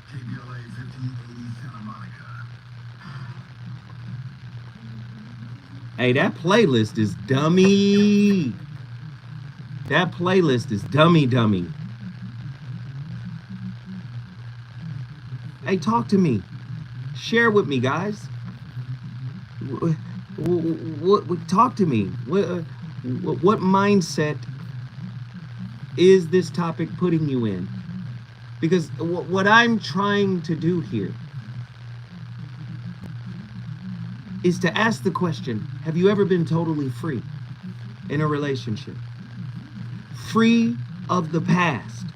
KBLA 1580 Santa Monica. Hey, that playlist is dummy. That playlist is dummy. Hey, talk to me. Share with me, guys. Talk to me. What mindset is this topic putting you in? Because what I'm trying to do here is to ask the question, have you ever been totally free in a relationship? Free of the past,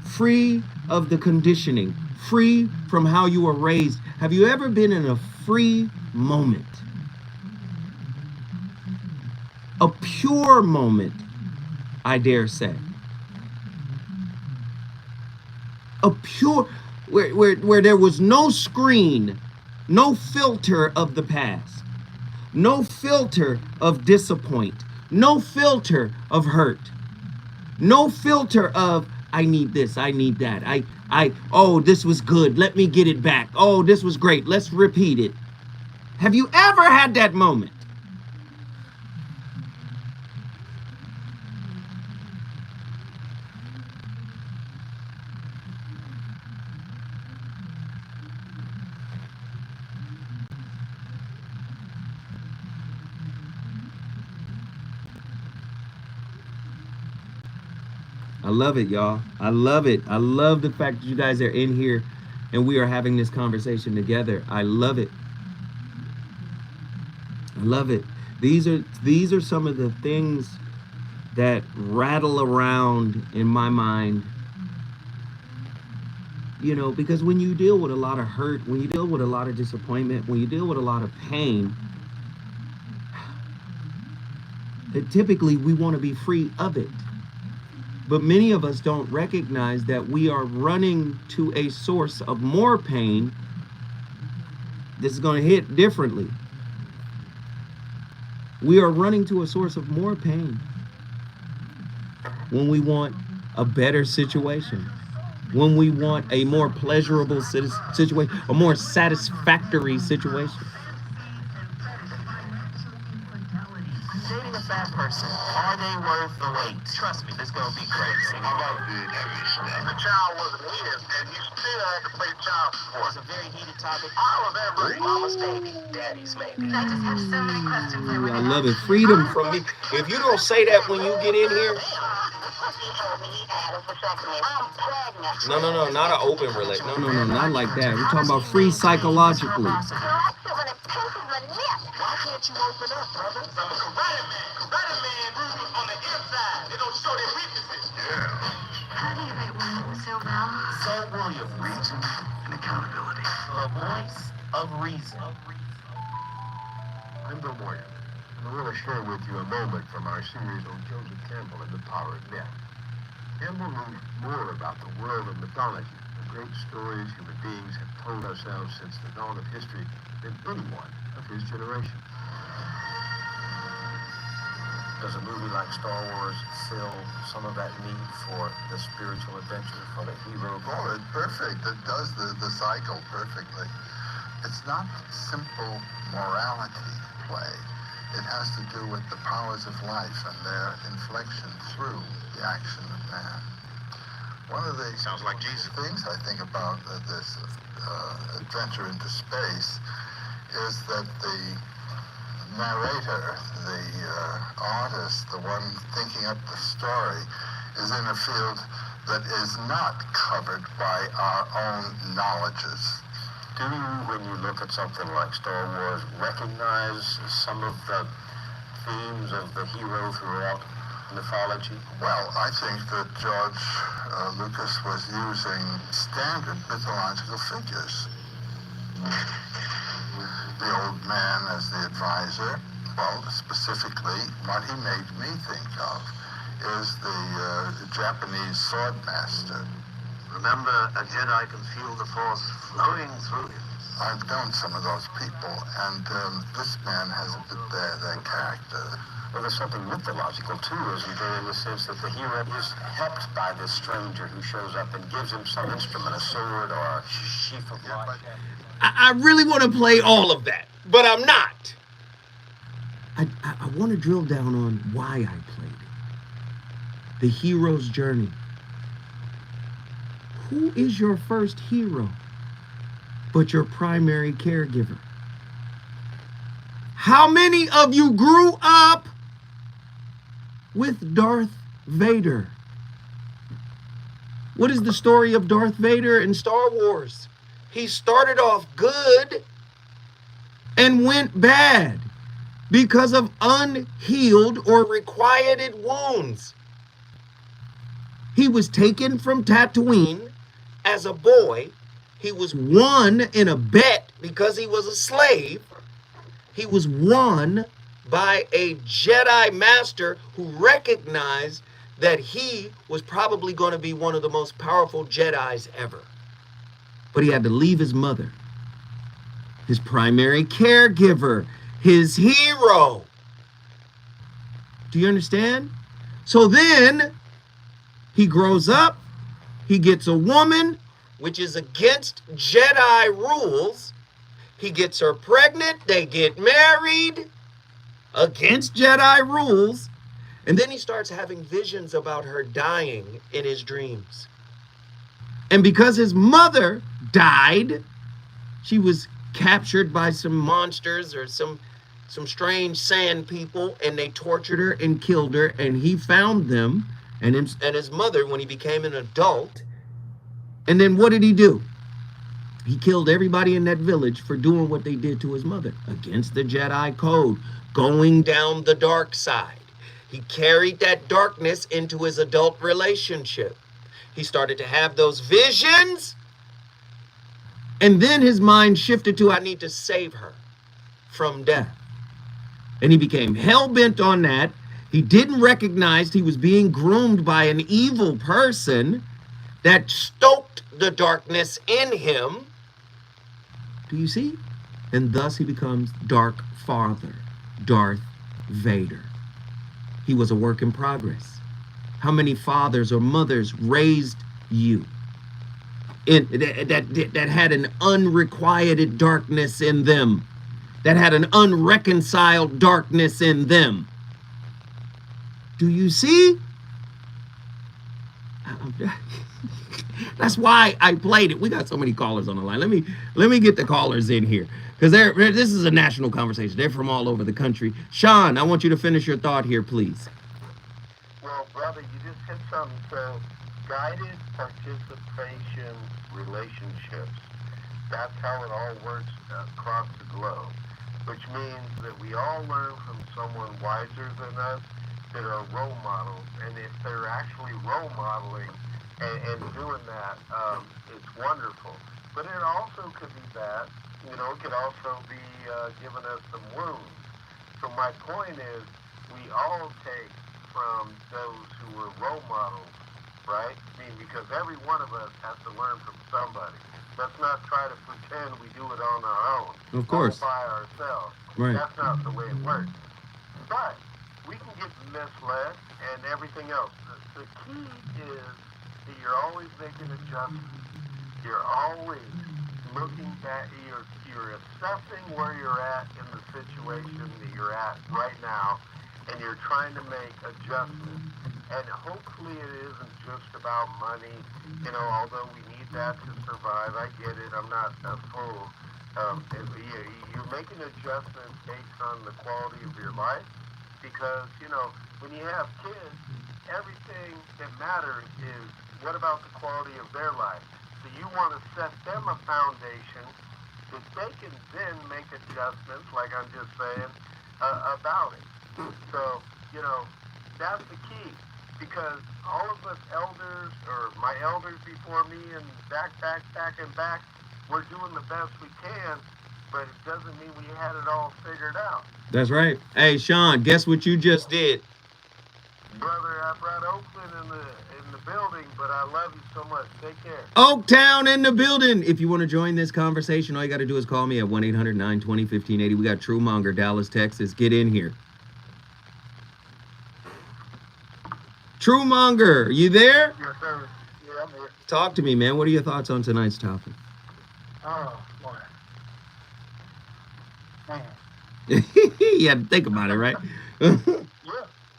free of the conditioning, free from how you were raised. Have you ever been in a free moment? A pure moment, I dare say. A pure, where there was no screen, no filter of the past, no filter of disappoint, no filter of hurt, no filter of, I need this, I need that, oh, this was good, let me get it back, oh, this was great, let's repeat it. Have you ever had that moment? I love it, y'all. I love it. I love the fact that you guys are in here and we are having this conversation together. I love it. I love it. These are some of the things that rattle around in my mind, you know, because when you deal with a lot of hurt, when you deal with a lot of disappointment, when you deal with a lot of pain, typically we want to be free of it. But many of us don't recognize that we are running to a source of more pain. This is going to hit differently. We are running to a source of more pain when we want a better situation, when we want a more pleasurable situation, a more satisfactory situation. Dating a fat person, are they worth the wait? Trust me, this gonna be crazy. I love being every step. The child wasn't his, and you still had to pay child support. It's a very heated topic. I was ever Mama's baby, daddy's maybe. I just have so many questions I want I to love it. Freedom from me. If you don't say that when you get in here, no, not an open relationship. No, not like that. We're talking about free psychologically. Why can't you open up, brother? I'm a karate man. Karate man on the inside. They don't show their weaknesses. Yeah. How do you rate women so well? Sir William, Reason and accountability. the voice of reason. I'm Bill Morgan, and I want to share with you a moment from our series on Joseph Campbell and the Power of Myth. Campbell knew more about the world of mythology, the great stories human beings have told ourselves since the dawn of history, than anyone of his generation. Does a movie like Star Wars fill some of that need for the spiritual adventure for the hero? Oh, it's perfect. It does the cycle perfectly. It's not simple morality play. It has to do with the powers of life and their inflection through the action of man. One of the Sounds like Jesus. things I think about this adventure into space is that the narrator, the artist, the one thinking up the story, is in a field that is not covered by our own knowledges. Do you, when you look at something like Star Wars, recognize some of the themes of the hero throughout mythology? Well, I think that George Lucas was using standard mythological figures. The old man as the advisor. Well, specifically, what he made me think of is the Japanese sword master. Remember, a Jedi can feel the Force flowing through him. I've known some of those people, and this man has a bit their character. Well, there's something mythological, too, isn't there, in the sense that the hero is helped by this stranger who shows up and gives him some instrument, a sword or a sheath of light. I really want to play all of that, but I'm not. I want to drill down on why I played it. The hero's journey. Who is your first hero but your primary caregiver? How many of you grew up with Darth Vader? What is the story of Darth Vader in Star Wars? He started off good and went bad because of unhealed or requited wounds. He was taken from Tatooine as a boy. He was won in a bet because he was a slave. He was won by a Jedi master who recognized that he was probably going to be one of the most powerful Jedis ever. But he had to leave his mother, his primary caregiver, his hero. Do you understand? So then he grows up, he gets a woman, which is against Jedi rules. He gets her pregnant, they get married, against Jedi rules. And then he starts having visions about her dying in his dreams. And because his mother died, she was captured by some monsters or some strange sand people, and they tortured her and killed her, and he found them and his mother when he became an adult. And then what did he do? He killed everybody in that village for doing what they did to his mother, against the Jedi code, going down the dark side. He carried that darkness into his adult relationship. He started to have those visions, and then his mind shifted to, I need to save her from death. And he became hell-bent on that. He didn't recognize he was being groomed by an evil person that stoked the darkness in him. Do you see? And thus he becomes Dark Father, Darth Vader. He was a work in progress. How many fathers or mothers raised you that had an unrequited darkness in them, that had an unreconciled darkness in them? Do you see? That's why I played it. We got so many callers on the line. Let me get the callers in here, because this is a national conversation. They're from all over the country. Sean, I want you to finish your thought here, please. Well, brother, you just hit something. So, guided participation relationships, that's how it all works across the globe, which means that we all learn from someone wiser than us that are role models. And if they're actually role modeling and doing that, it's wonderful. But it also could be bad. You know, it could also be giving us some wounds. So my point is, we all take from those who were role models, right? I mean, because every one of us has to learn from somebody. Let's not try to pretend we do it on our own. Of course. All by ourselves. Right. That's not the way it works. But we can get misled and everything else. The key is that you're always making adjustments. You're always looking back. You're assessing where you're at in the situation that you're at right now, and you're trying to make adjustments. And hopefully it isn't just about money, you know, although we need that to survive. I get it. I'm not a fool. You're making adjustments based on the quality of your life, because, you know, when you have kids, everything that matters is what about the quality of their life. So you want to set them a foundation that they can then make adjustments, like I'm just saying, about it. So, you know, that's the key. Because all of us elders, or my elders before me, and back, we're doing the best we can, but it doesn't mean we had it all figured out. That's right. Hey, Sean, guess what you just did? Brother, I brought Oakland in the building, but I love you so much. Take care. Oaktown in the building. If you want to join this conversation, all you got to do is call me at 1-800-920-1580. We got Truemonger, Dallas, Texas. Get in here. Truemonger, you there? Yes, sir. Yeah, I'm here. Talk to me, man. What are your thoughts on tonight's topic? Oh, boy. Man. You had to think about it, right? Yeah.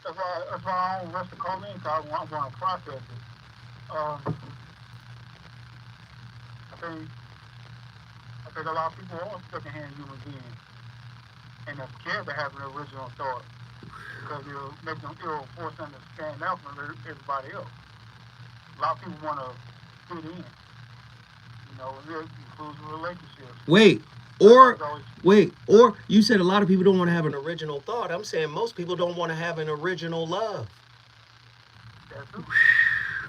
That's why I don't rush to call in, because I want to process it. I think a lot of people are secondhand human beings, and they're scared to have an original thought, because it'll force them to stand out from everybody else. A lot of people want to fit in. You know, it includes relationships. Or you said a lot of people don't want to have an original thought. I'm saying most people don't want to have an original love. That's it.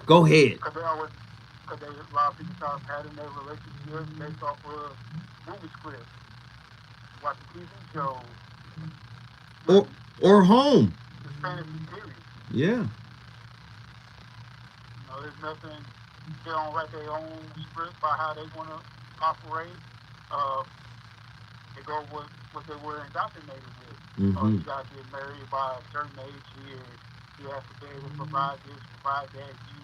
Go ahead. Because a lot of people start pattern their relationships based off of movie scripts, watching TV shows. Or home. It's fantasy series. Yeah. You know, there's nothing. They don't write their own script by how they want to operate. They go with what they were indoctrinated with. Mm-hmm. You got to get married by a certain age. You have to be able to provide this, provide that. You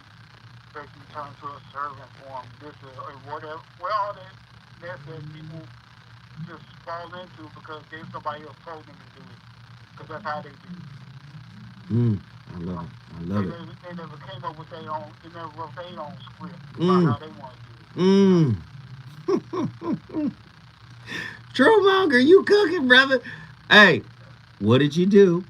basically turn to a servant for them. This or whatever. Well, all that people just fall into because somebody else told them to do it. Because that's how they do it. I love it. I love it. They never came up with their own. They never wrote their own script about how they want to do it. Truemonger, you cooking, brother? Hey, what did you do?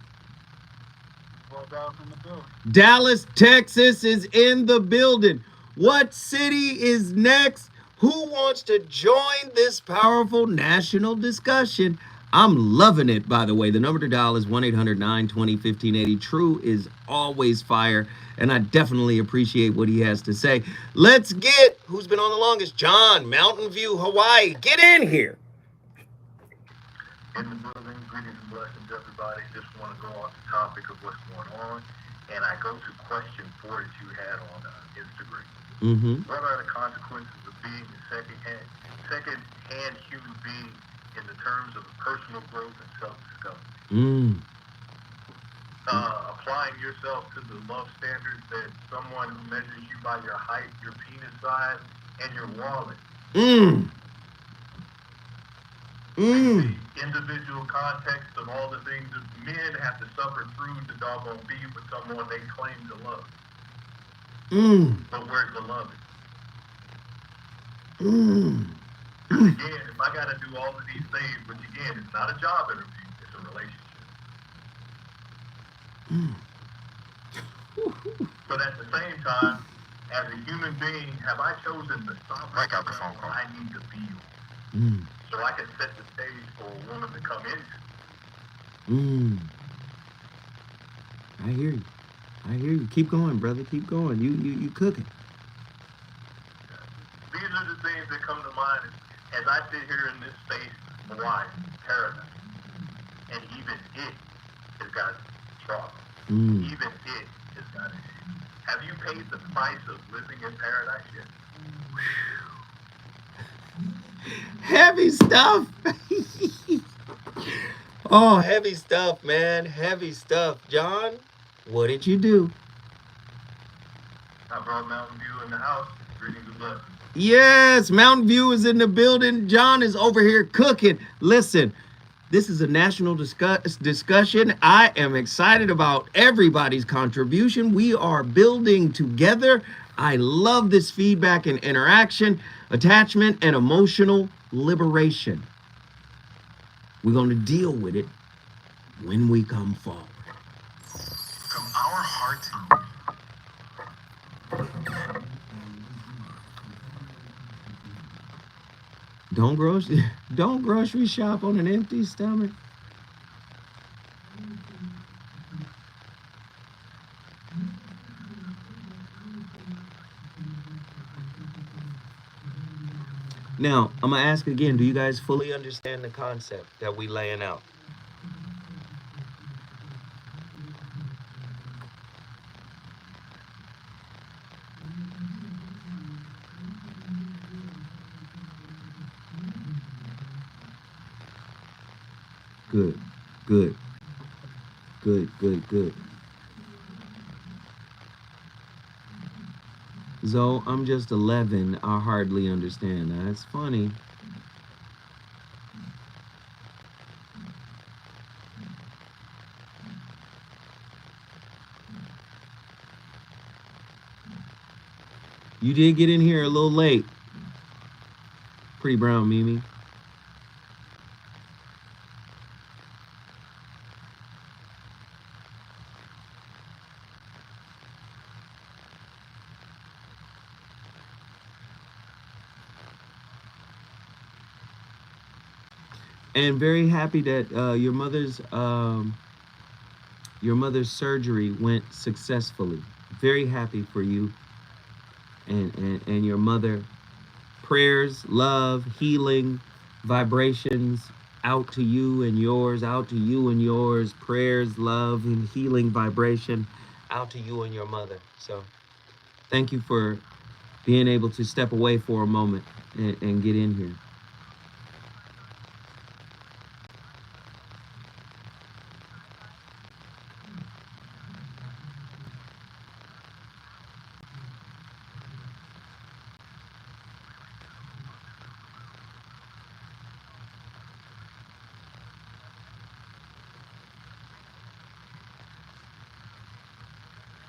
Well, Dallas in the building. Dallas, Texas is in the building. What city is next? Who wants to join this powerful national discussion? I'm loving it, by the way. The number to dial is 1-800-920-1580. True is always fire, and I definitely appreciate what he has to say. Let's get, who's been on the longest? John, Mountain View, Hawaii. Get in here. In the building, greetings and blessings, everybody. Just want to go on the topic of what's going on, and I go to question 4 that you had on Instagram. What are the consequences of being a second-hand human being in the terms of personal growth and self-discovery? Applying yourself to the love standards that someone who measures you by your height, your penis size, and your wallet. The individual context of all the things that men have to suffer through to doggone be with someone they claim to love. But where's the love? Again, if I got to do all of these things, which again, it's not a job interview, it's a relationship. But at the same time, as a human being, have I chosen the sovereign level I need to be on? So I can set the stage for a woman to come into. I hear you. I hear you. Keep going, brother. Keep going. You cooking. These are the things that come to mind as I sit here in this space, Hawaii, paradise. And even it has got trouble. Even it has got issues. Have you paid the price of living in paradise yet? Heavy stuff. Oh, heavy stuff, man. Heavy stuff. John, what did you do? I brought Mountain View in the house. Greetings and blessings. Yes, Mountain View is in the building. John is over here cooking. Listen, this is a national discussion. I am excited about everybody's contribution. We are building together. I love this feedback and interaction, attachment, and emotional liberation. We're going to deal with it when we come forward. From our heart. Don't grocery shop on an empty stomach. Now, I'm going to ask again, do you guys fully understand the concept that we laying out? Good. Zoe, I'm just 11. I hardly understand. That's funny. You did get in here a little late. Pretty brown, Mimi. And very happy that your mother's surgery went successfully. Very happy for you and your mother. Prayers, love, healing, vibrations out to you and yours, out to you and yours. Prayers, love, and healing vibration out to you and your mother. So thank you for being able to step away for a moment and get in here.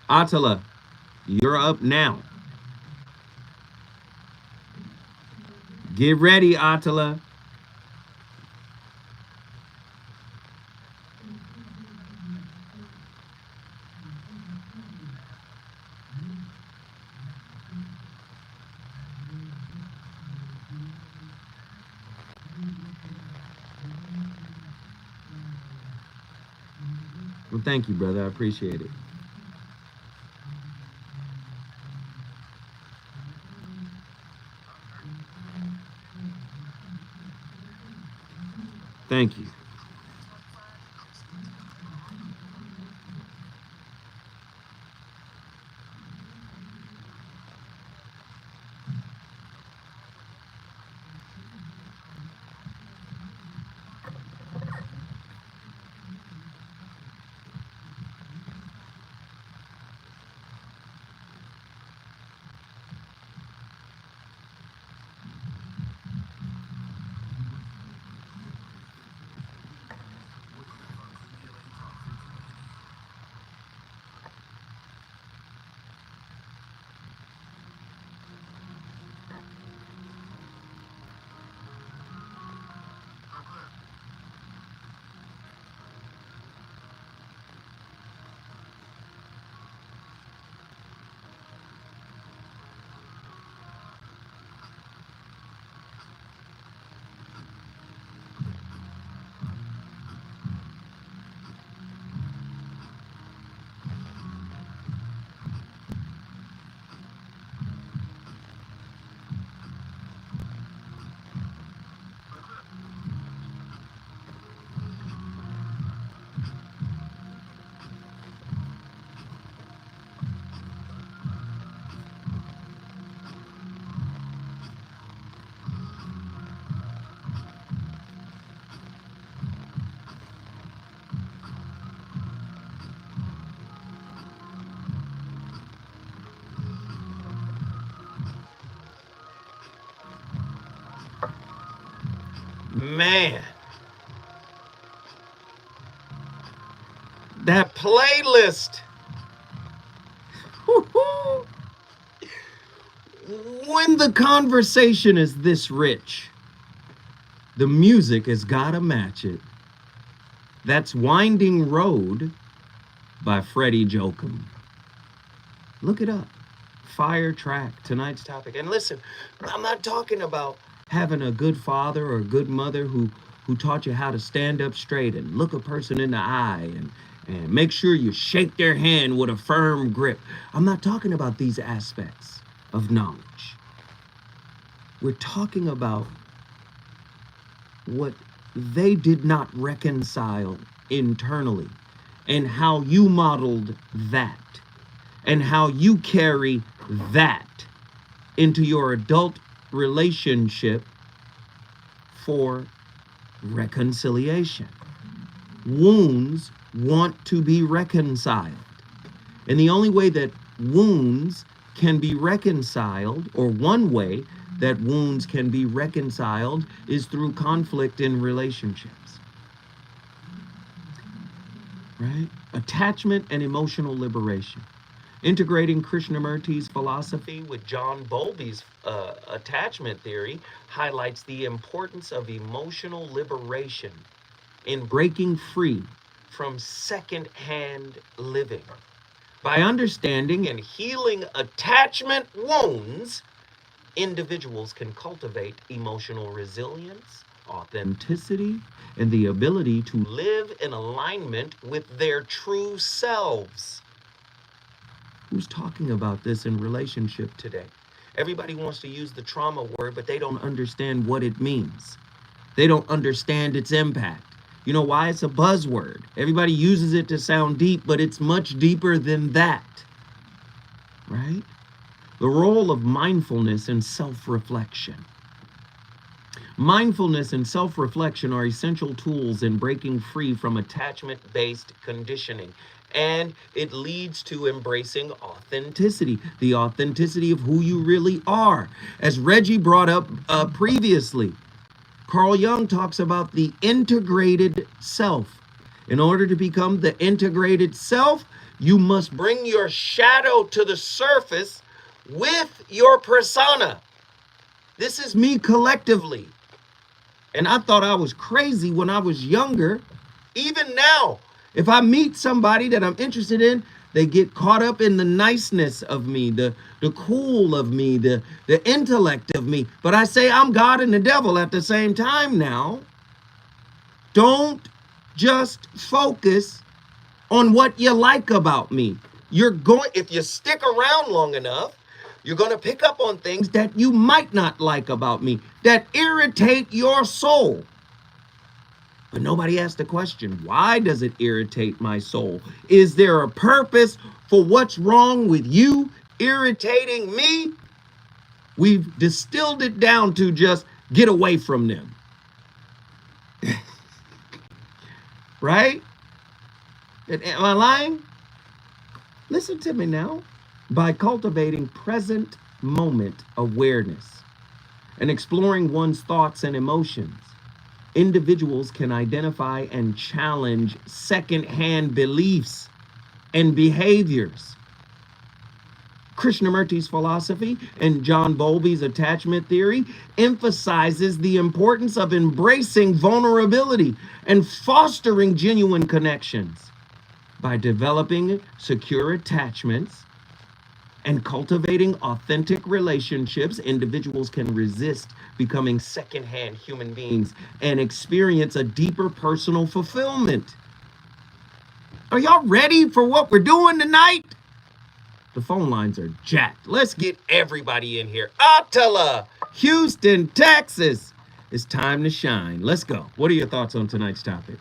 Atala, you're up now. Get ready, Atala. Well, thank you, brother. I appreciate it. Thank you. Man, that playlist. When the conversation is this rich, the music has got to match it. That's Winding Road by Freddie Jokum. Look it up. Fire track, tonight's topic. And listen, I'm not talking about having a good father or a good mother who taught you how to stand up straight and look a person in the eye and make sure you shake their hand with a firm grip. I'm not talking about these aspects of knowledge. We're talking about what they did not reconcile internally and how you modeled that and how you carry that into your adult relationship for reconciliation. Wounds want to be reconciled. And the only way that wounds can be reconciled, or one way that wounds can be reconciled, is through conflict in relationships. Right? Attachment and emotional liberation. Integrating Krishnamurti's philosophy with John Bowlby's attachment theory highlights the importance of emotional liberation in breaking free from secondhand living. By understanding and healing attachment wounds, individuals can cultivate emotional resilience, authenticity, and the ability to live in alignment with their true selves. Who's talking about this in relationship today? Everybody wants to use the trauma word, but they don't understand what it means. They don't understand its impact. You know why? It's a buzzword. Everybody uses it to sound deep, but it's much deeper than that. Right? The role of mindfulness and self-reflection. Mindfulness and self-reflection are essential tools in breaking free from attachment-based conditioning. And it leads to embracing authenticity, the authenticity of who you really are. As Reggie brought up previously, Carl Jung talks about the integrated self. In order to become the integrated self, you must bring your shadow to the surface with your persona. This is me collectively. And I thought I was crazy when I was younger. Even now, if I meet somebody that I'm interested in, they get caught up in the niceness of me, the cool of me, the intellect of me. But I say I'm God and the devil at the same time now. Don't just focus on what you like about me. If you stick around long enough, you're going to pick up on things that you might not like about me, that irritate your soul. But nobody asked the question, why does it irritate my soul? Is there a purpose for what's wrong with you irritating me? We've distilled it down to just get away from them. Right? Am I lying? Listen to me now. By cultivating present moment awareness and exploring one's thoughts and emotions, individuals can identify and challenge secondhand beliefs and behaviors. Krishnamurti's philosophy and John Bowlby's attachment theory emphasizes the importance of embracing vulnerability and fostering genuine connections. By developing secure attachments and cultivating authentic relationships, individuals can resist becoming secondhand human beings and experience a deeper personal fulfillment. Are y'all ready for what we're doing tonight? The phone lines are jacked. Let's get everybody in here. Attila, Houston, Texas. It's time to shine. Let's go. What are your thoughts on tonight's topic?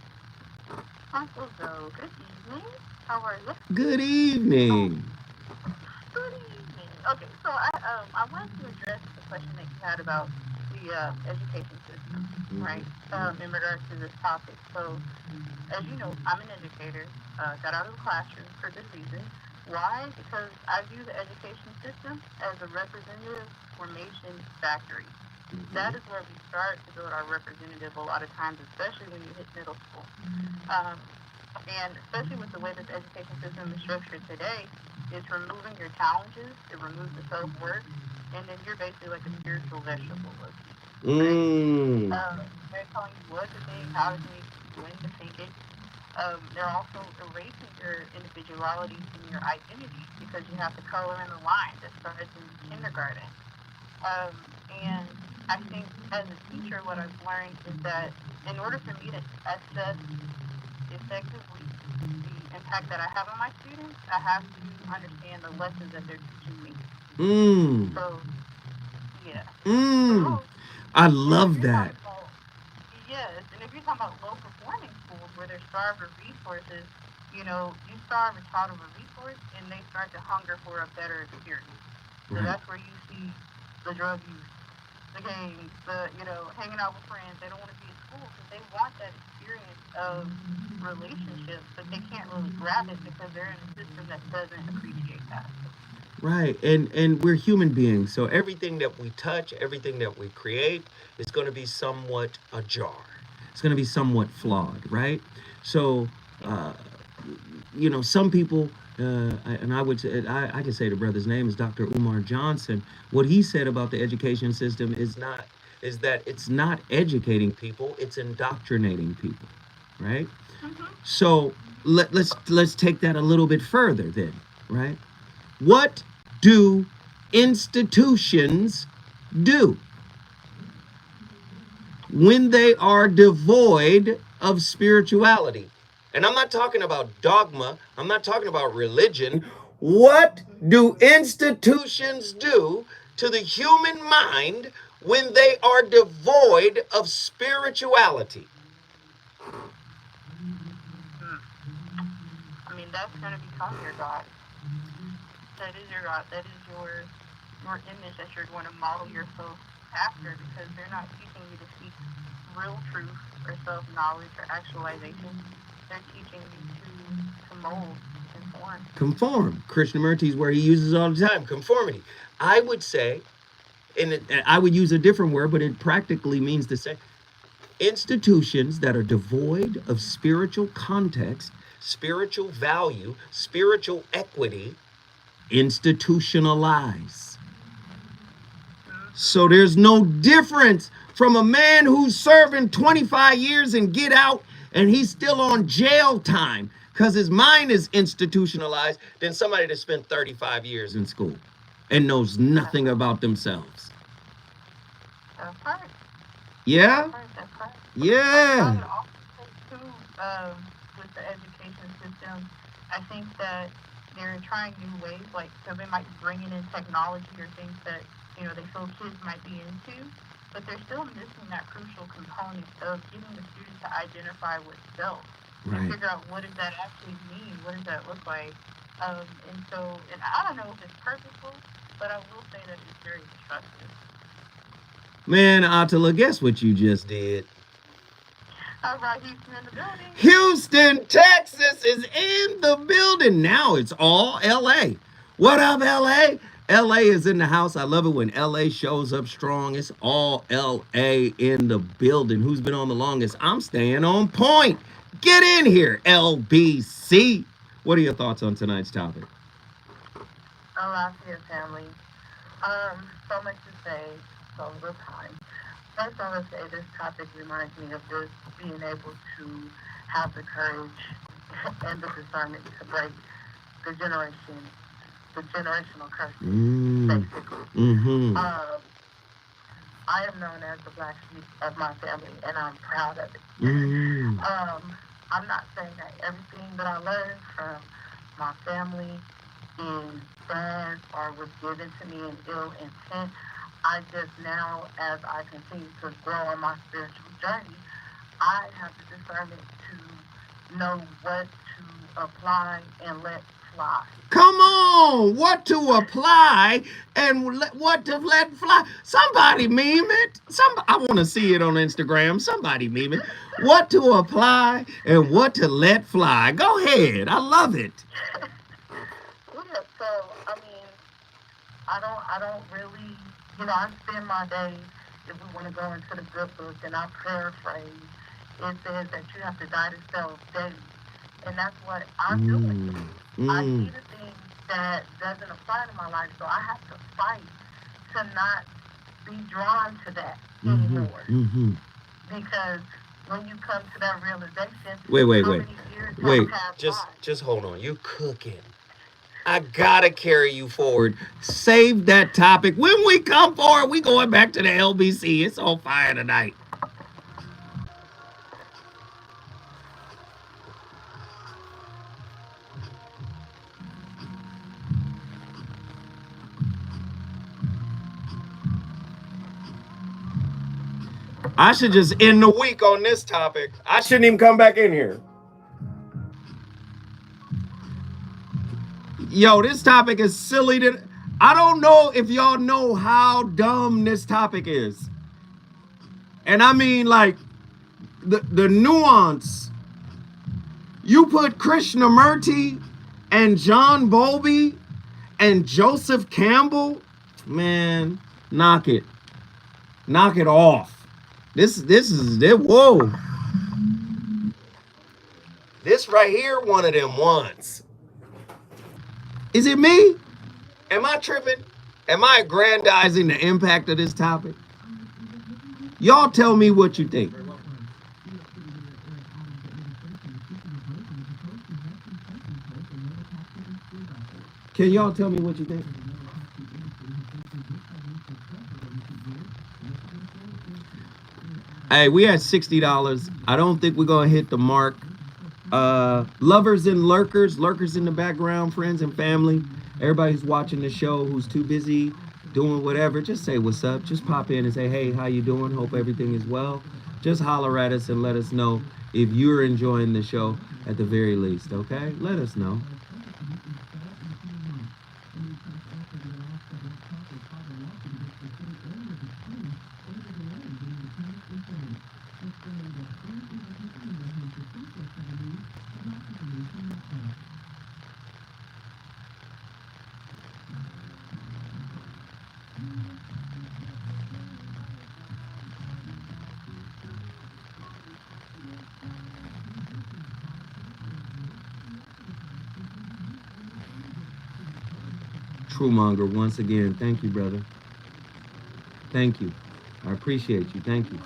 Uncle Joe, good evening. How are you? Good evening. Good evening. Okay, so I wanted to address the question that you had about the education system, right? In regards to this topic. So, as you know, I'm an educator. Got out of the classroom for this reason. Why? Because I view the education system as a representative formation factory. That is where we start to build our representative a lot of times, especially when you hit middle school. And especially with the way this education system is structured today, it's removing your challenges, it removes the self-worth, and then you're basically like a spiritual vegetable. Right? They're telling you what to think, how to think, when to think it. They're also erasing your individuality and your identity because you have to color in the line that starts in kindergarten. And I think as a teacher, what I've learned is that in order for me to assess effectively the impact that I have on my students, I have to understand the lessons that they're teaching me. So, yeah. So, I love that. Yes, and if you're talking about low-performing schools where they're starved of resources, you know, you starve a child of a resource, and they start to hunger for a better experience. So that's where you see the drug use, the games, hanging out with friends. They don't want to be at school because they want that experience of relationships, but they can't really grab it because they're in a system that doesn't appreciate that. Right, and we're human beings, so everything that we touch, everything that we create is going to be somewhat ajar. It's going to be somewhat flawed, right? So, some people, and I can say the brother's name is Dr. Umar Johnson. What he said about the education system is that it's not educating people, it's indoctrinating people, right? So let's take that a little bit further then, right? What do institutions do when they are devoid of spirituality? And I'm not talking about dogma. I'm not talking about religion. What do institutions do to the human mind when they are devoid of spirituality? I mean, that's going to become your God. That is your God. That is your image that you're going to model yourself after, because they're not teaching you to seek real truth or self-knowledge or actualization. They're teaching you to mold, conform. Conform. Krishnamurti is where he uses all the time. Conformity. I would say, and I would use a different word, but it practically means the same. Institutions that are devoid of spiritual context, spiritual value, spiritual equity, institutionalize. So there's no difference from a man who's serving 25 years and get out and he's still on jail time because his mind is institutionalized than somebody that spent 35 years in school and knows nothing about themselves. That's right. Yeah? That's right. Yeah. I would also say, too, with the education system, I think that they're trying new ways, like, so they might be bringing in technology or things that, they feel kids might be into, but they're still missing that crucial component of getting the student to identify with self and figure out what does that actually mean, what does that look like. And I don't know if it's purposeful, but I will say that it's very destructive. Man, Attila, guess what you just did? All right, Houston in the building. Houston, Texas is in the building. Now it's all LA. What up, LA? LA is in the house. I love it when LA shows up strong. It's all LA in the building. Who's been on the longest? I'm staying on point. Get in here, LBC. What are your thoughts on tonight's topic? Alaska family. So much to say, so little time. First, I would say this topic reminds me of just being able to have the courage and the discernment to break the generational curses, basically. I am known as the black sheep of my family, and I'm proud of it. I'm not saying that everything that I learned from my family is bad or was given to me in ill intent. I just now, as I continue to grow on my spiritual journey, I have the discernment to know what to apply and let fly. Come on, what to apply and what to let fly. Somebody meme it. I want to see it on Instagram. Somebody meme it. What to apply and what to let fly. Go ahead. I love it. Yeah, so I don't really, I spend my days, if we want to go into the good book, and I paraphrase, it says that you have to die to self daily. And that's what I'm doing. I see the things that doesn't apply to my life, so I have to fight to not be drawn to that anymore. Because when you come to that realization, wait, just hold on. You're cooking. I gotta carry you forward. Save that topic. When we come forward, we going back to the LBC. It's on fire tonight. I should just end the week on this topic. I shouldn't even come back in here. Yo, this topic is silly. I don't know if y'all know how dumb this topic is. And I mean, like, the nuance. You put Krishnamurti and John Bowlby and Joseph Campbell, man, knock it off. This is whoa. This right here, one of them ones. Is it me? Am I tripping? Am I aggrandizing the impact of this topic? Y'all tell me what you think. Can y'all tell me what you think? Hey, we had $60. I don't think we're gonna hit the mark. Lovers and lurkers in the background, friends and family. Everybody who's watching the show who's too busy doing whatever, just say what's up. Just pop in and say, hey, how you doing? Hope everything is well. Just holler at us and let us know if you're enjoying the show at the very least, okay? Let us know. Truemonger, once again, thank you, brother. Thank you. I appreciate you. Thank you.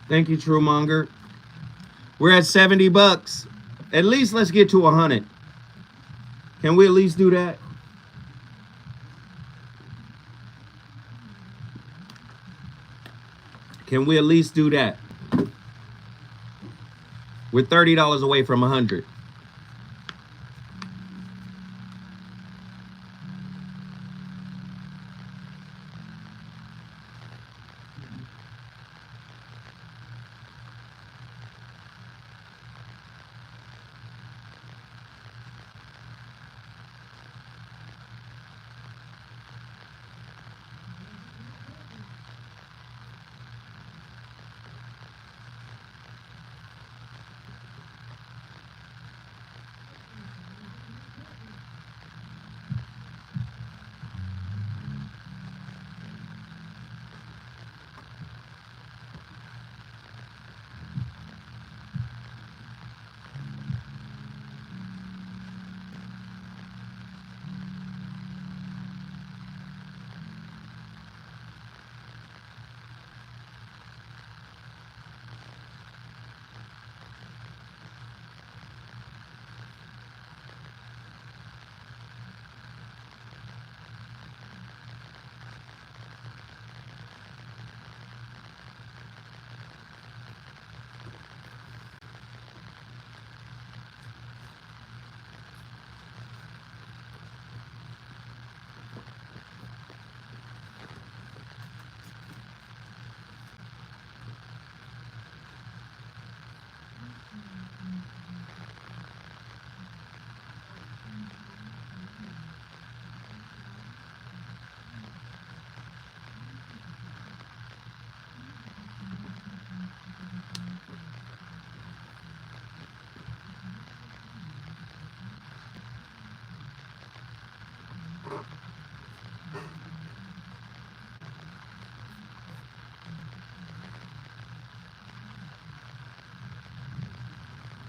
Thank you, Truemonger. We're at $70. At least let's get to 100. Can we at least do that? Can we at least do that? We're $30 away from 100.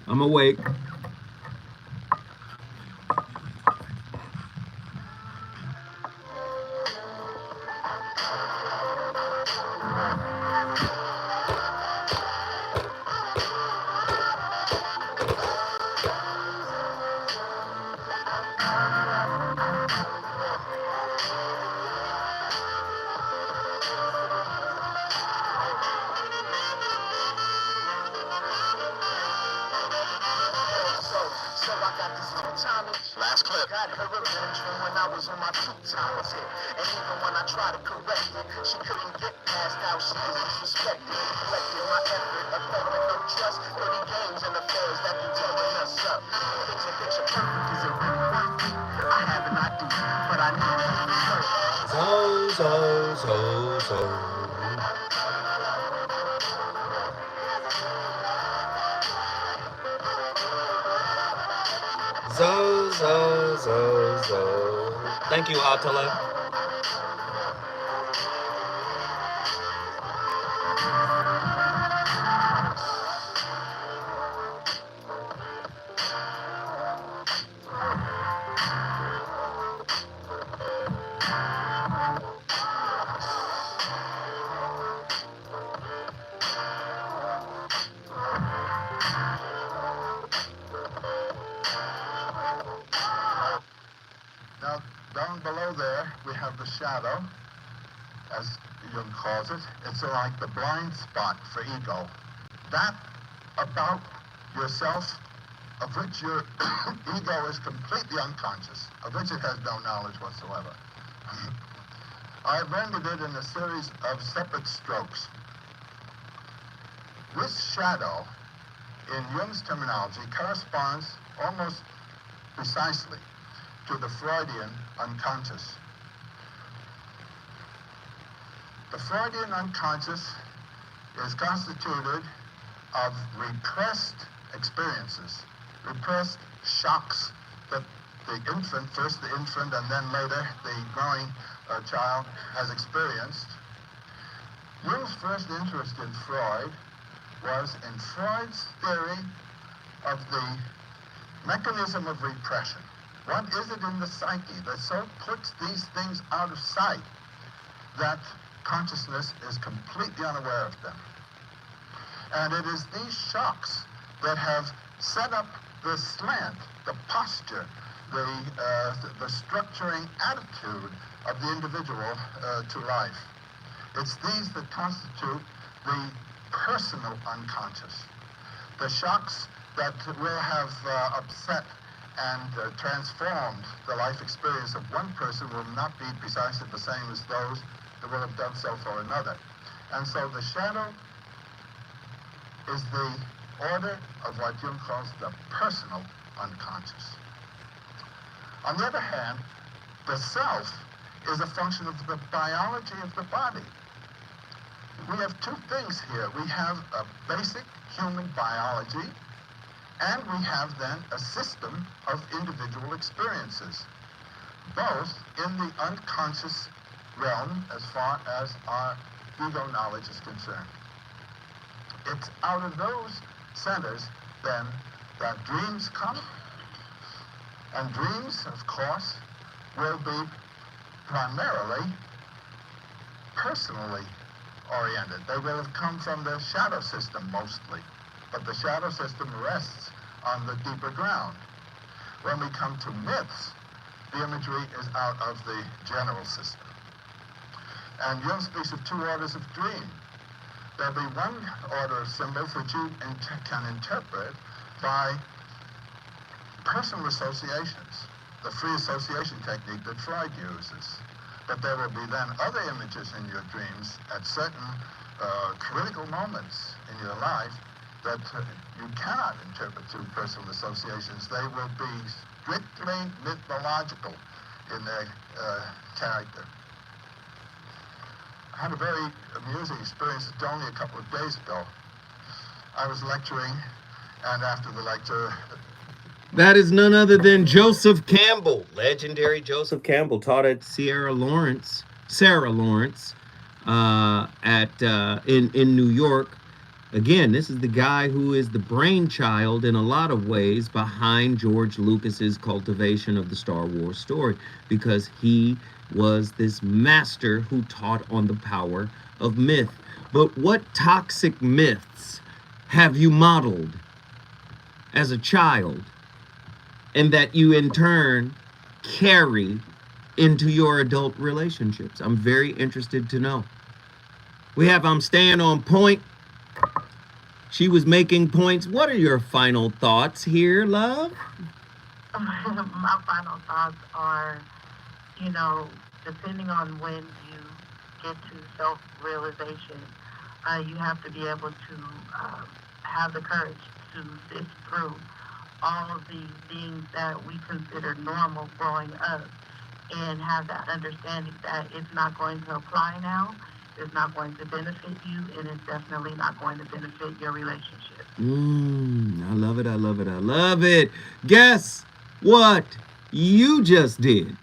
I'm awake. Last clip. Got her revenge from when I was on my 2 times hit. And even when I tried to correct it, she couldn't get past how she was disrespected. Neglected my effort, affected no trust. 30 games and affairs that be tearing us up. Picture perfect, is it really worth it? I have an idea, but I need to be first. Thank you, Atala. Now, down below there, we have the shadow, as Jung calls it. It's like the blind spot for ego. That about yourself, of which your ego is completely unconscious, of which it has no knowledge whatsoever. I've rendered it in a series of separate strokes. This shadow, in Jung's terminology, corresponds almost precisely to the Freudian unconscious. The Freudian unconscious is constituted of repressed experiences, repressed shocks that the infant, first the infant and then later the growing child has experienced. Jung's first interest in Freud was in Freud's theory of the mechanism of repression. What is it in the psyche that so puts these things out of sight that consciousness is completely unaware of them? And it is these shocks that have set up the slant, the posture, the structuring attitude of the individual to life. It's these that constitute the personal unconscious. The shocks that will have upset and transformed the life experience of one person will not be precisely the same as those that will have done so for another. And so the shadow is the order of what Jung calls the personal unconscious. On the other hand, the self is a function of the biology of the body. We have two things here. We have a basic human biology, and we have then a system of individual experiences, both in the unconscious realm as far as our ego knowledge is concerned. It's out of those centers, then, that dreams come. And dreams, of course, will be primarily personally oriented. They will have come from the shadow system mostly, but the shadow system rests on the deeper ground. When we come to myths, the imagery is out of the general system. And Jung speaks of two orders of dream. There'll be one order of symbols which you can interpret by personal associations, the free association technique that Freud uses. But there will be then other images in your dreams at certain critical moments in your life that you cannot interpret through personal associations. They will be strictly mythological in their character. I had a very amusing experience only a couple of days ago. I was lecturing, and after the lecture... That is none other than Joseph Campbell, legendary Joseph Campbell, taught at Sarah Lawrence, in New York. Again, this is the guy who is the brainchild in a lot of ways behind George Lucas's cultivation of the Star Wars story, because he was this master who taught on the power of myth. But what toxic myths have you modeled as a child, and that you in turn carry into your adult relationships? I'm very interested to know. We have I'm Staying on Point. She was making points. What are your final thoughts here, love? My final thoughts are, depending on when you get to self-realization, you have to be able to have the courage to sift through all of the things that we consider normal growing up and have that understanding that it's not going to apply now, it's not going to benefit you, and it's definitely not going to benefit your relationship. I love it, I love it, I love it. Guess what you just did?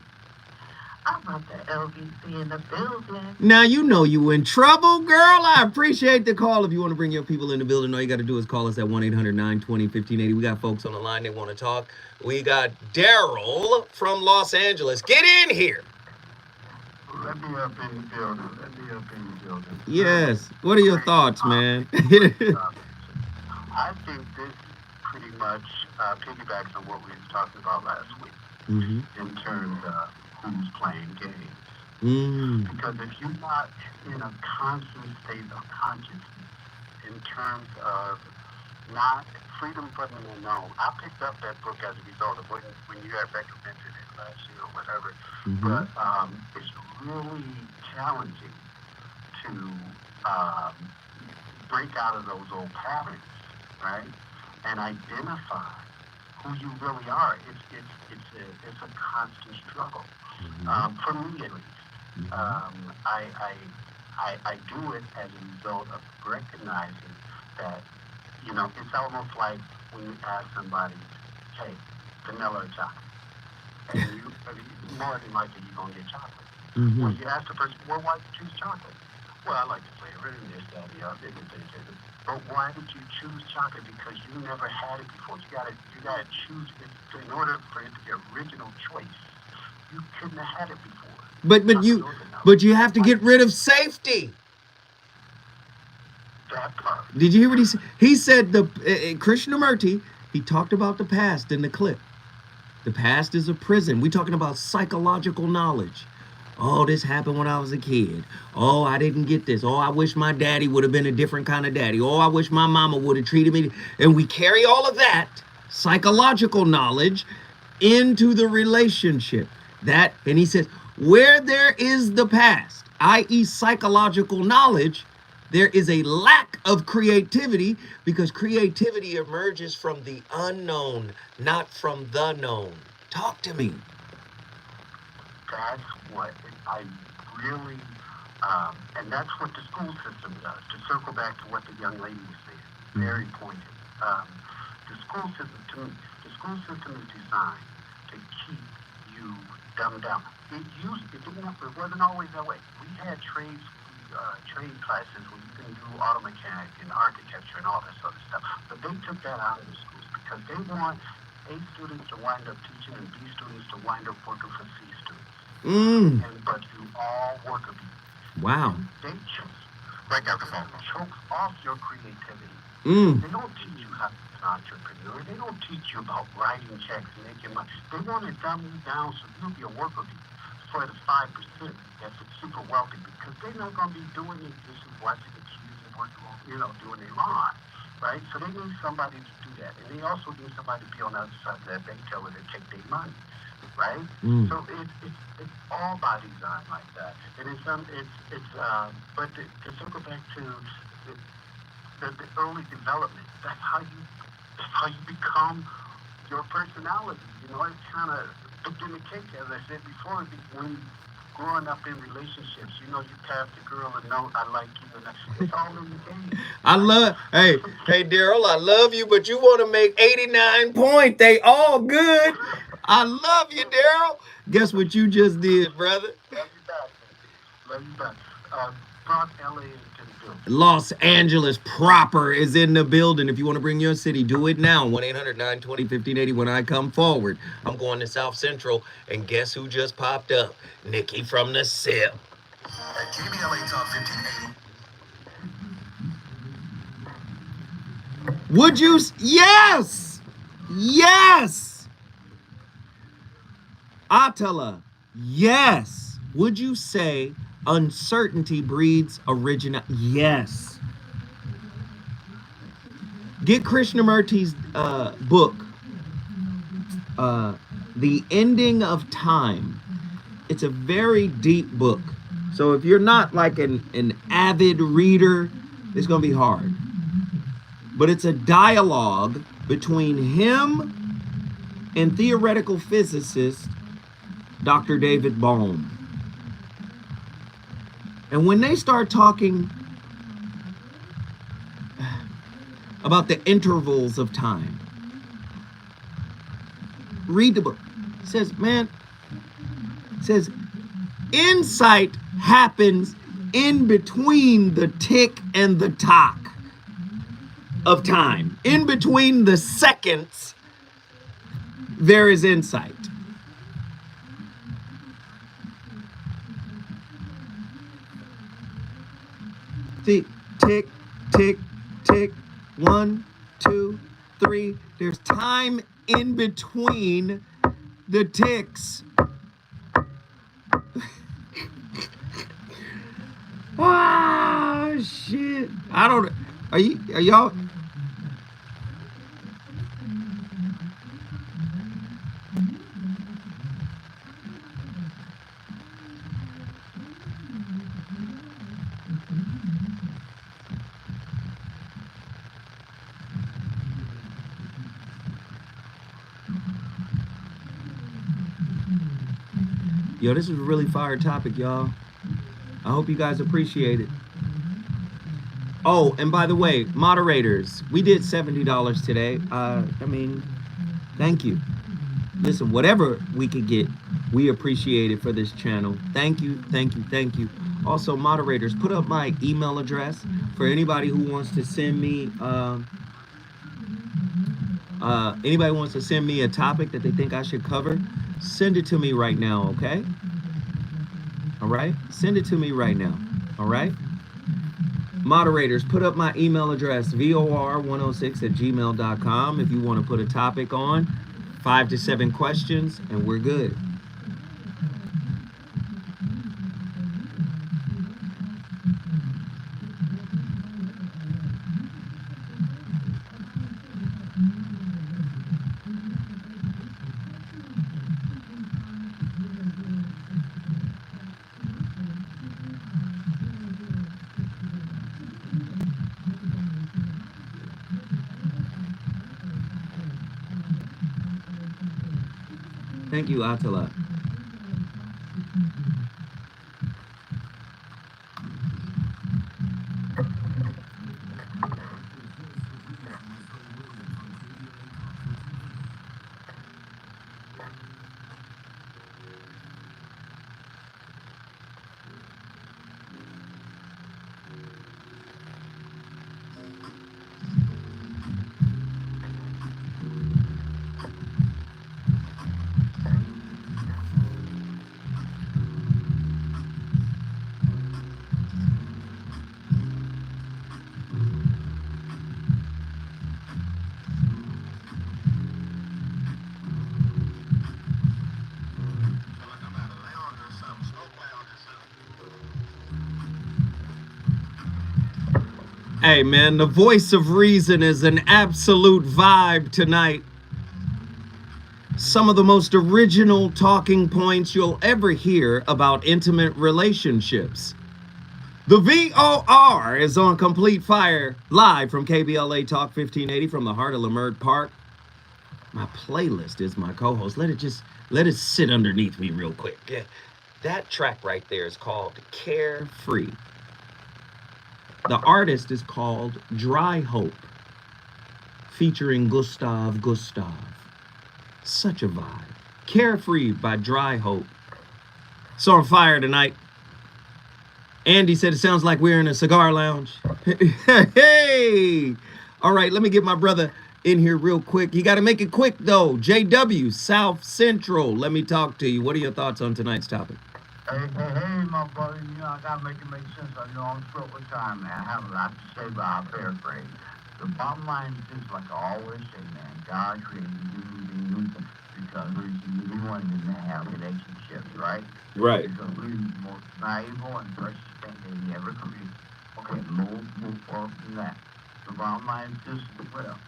I'm about the LBC in the building. Now you know you in trouble, girl. I appreciate the call. If you want to bring your people in the building, all you got to do is call us at 1-800-920-1580. We got folks on the line. They want to talk. We got Daryl from Los Angeles. Get in here. Let me up in the building. Yes. What are your thoughts, man? I think this pretty much piggybacks on what we were talking about last week in terms of who's playing games. Because if you're not in a constant state of consciousness in terms of not Freedom from the Unknown. I picked up that book as a result of when you had recommended it last year or whatever. But it's really challenging to break out of those old patterns, right? And identify who you really are. It's a constant struggle. For me at least. I do it as a result of recognizing that, you know, it's almost like when you ask somebody, hey, vanilla or chocolate? And you more than likely you're going to get chocolate. When you ask the person, well, why did you choose chocolate? Well, I like the flavor and this, that, and the other. But why did you choose chocolate? Because you never had it before. You gotta choose it in order for it to be original choice. You couldn't have had it before. But you have to get rid of safety. That part. Did you hear what he said? He said Krishnamurti, he talked about the past in the clip. The past is a prison. We're talking about psychological knowledge. Oh, this happened when I was a kid. Oh, I didn't get this. Oh, I wish my daddy would have been a different kind of daddy. Oh, I wish my mama would have treated me. And we carry all of that psychological knowledge into the relationship. And he says, where there is the past, i.e. psychological knowledge, there is a lack of creativity, because creativity emerges from the unknown, not from the known. Talk to me. That's what I really, and that's what the school system does. To circle back to what the young lady was saying, very pointed. The school system is designed to keep you dumbed down. It wasn't always that way. We had trade classes where you can do auto mechanic and architecture and all this other stuff. But they took that out of the schools because they want A students to wind up teaching and B students to wind up working for C students. But you all work a beat. Wow. They choke off your creativity. They don't teach you how to be an entrepreneur. They don't teach you about writing checks and making money. They want to dumb you down so you'll be a worker bee for the 5% that's super wealthy, because they're not going to be doing these dishes, washing the kids, and working on, doing their lawn, right? So they need somebody to do that, and they also need somebody to be on the other side of that bank teller to take their money, right? So it's all by design like that, and but to circle back to the early development, that's how you become your personality. It's kind of in the cake, as I said before, when growing up in relationships, you pass the girl a note, I like you, and it's all in the game. Hey, Daryl, I love you, but you want to make 89 points. They all good. I love you, Daryl. Guess what you just did, brother? Love you back. Brought LA into the building. Los Angeles proper is in the building. If you want to bring your city, do it now. 1-800-920-1580. When I come forward, I'm going to South Central, and guess who just popped up? Nikki from the SIP. At KBLA Top 1580. Would you? Yes! Yes! Attila, yes. Would you say uncertainty breeds original? Yes. Get Krishnamurti's book, The Ending of Time. It's a very deep book. So if you're not like an avid reader, it's going to be hard. But it's a dialogue between him and theoretical physicist Dr. David Bohm. And when they start talking about the intervals of time, read the book. It says, insight happens in between the tick and the tock of time. In between the seconds, there is insight. Tick, tick, tick, tick. 1, 2, 3. There's time in between the ticks. Ah, shit. Are y'all? Yo, this is a really fire topic, y'all. I hope you guys appreciate it. Oh, and by the way, moderators, we did $70 today. I mean, thank you. Listen, whatever we could get, we appreciate it for this channel. Thank you, thank you, thank you. Also, moderators, put up my email address for anybody who wants to send me a topic that they think I should cover. Send it to me right now, okay? All right? Send it to me right now. All right? Moderators, put up my email address, VOR106@gmail.com, if you want to put a topic on. 5 to 7 questions, and we're good. Thank you, Attila. Hey, man, the voice of reason is an absolute vibe tonight. Some of the most original talking points you'll ever hear about intimate relationships. The VOR is on complete fire, live from KBLA Talk 1580 from the heart of Leimert Park. My playlist is my co-host. Let it sit underneath me real quick. Yeah, that track right there is called Carefree. The artist is called Dry Hope, featuring Gustav. Such a vibe. Carefree by Dry Hope. It's on fire tonight. Andy said it sounds like we're in a cigar lounge. Hey! All right, let me get my brother in here real quick. You got to make it quick, though. JW, South Central. Let me talk to you. What are your thoughts on tonight's topic? Hey, my brother, you know, I gotta make it make sense. I know I'm short with time, man. I have a lot to say, but I'll paraphrase. The bottom line is just like I always say, man, God created you because we wanted to have relationships, right? Right. Because we're the most valuable and precious thing that he ever created. Okay, move forward from that. The bottom line is just, well,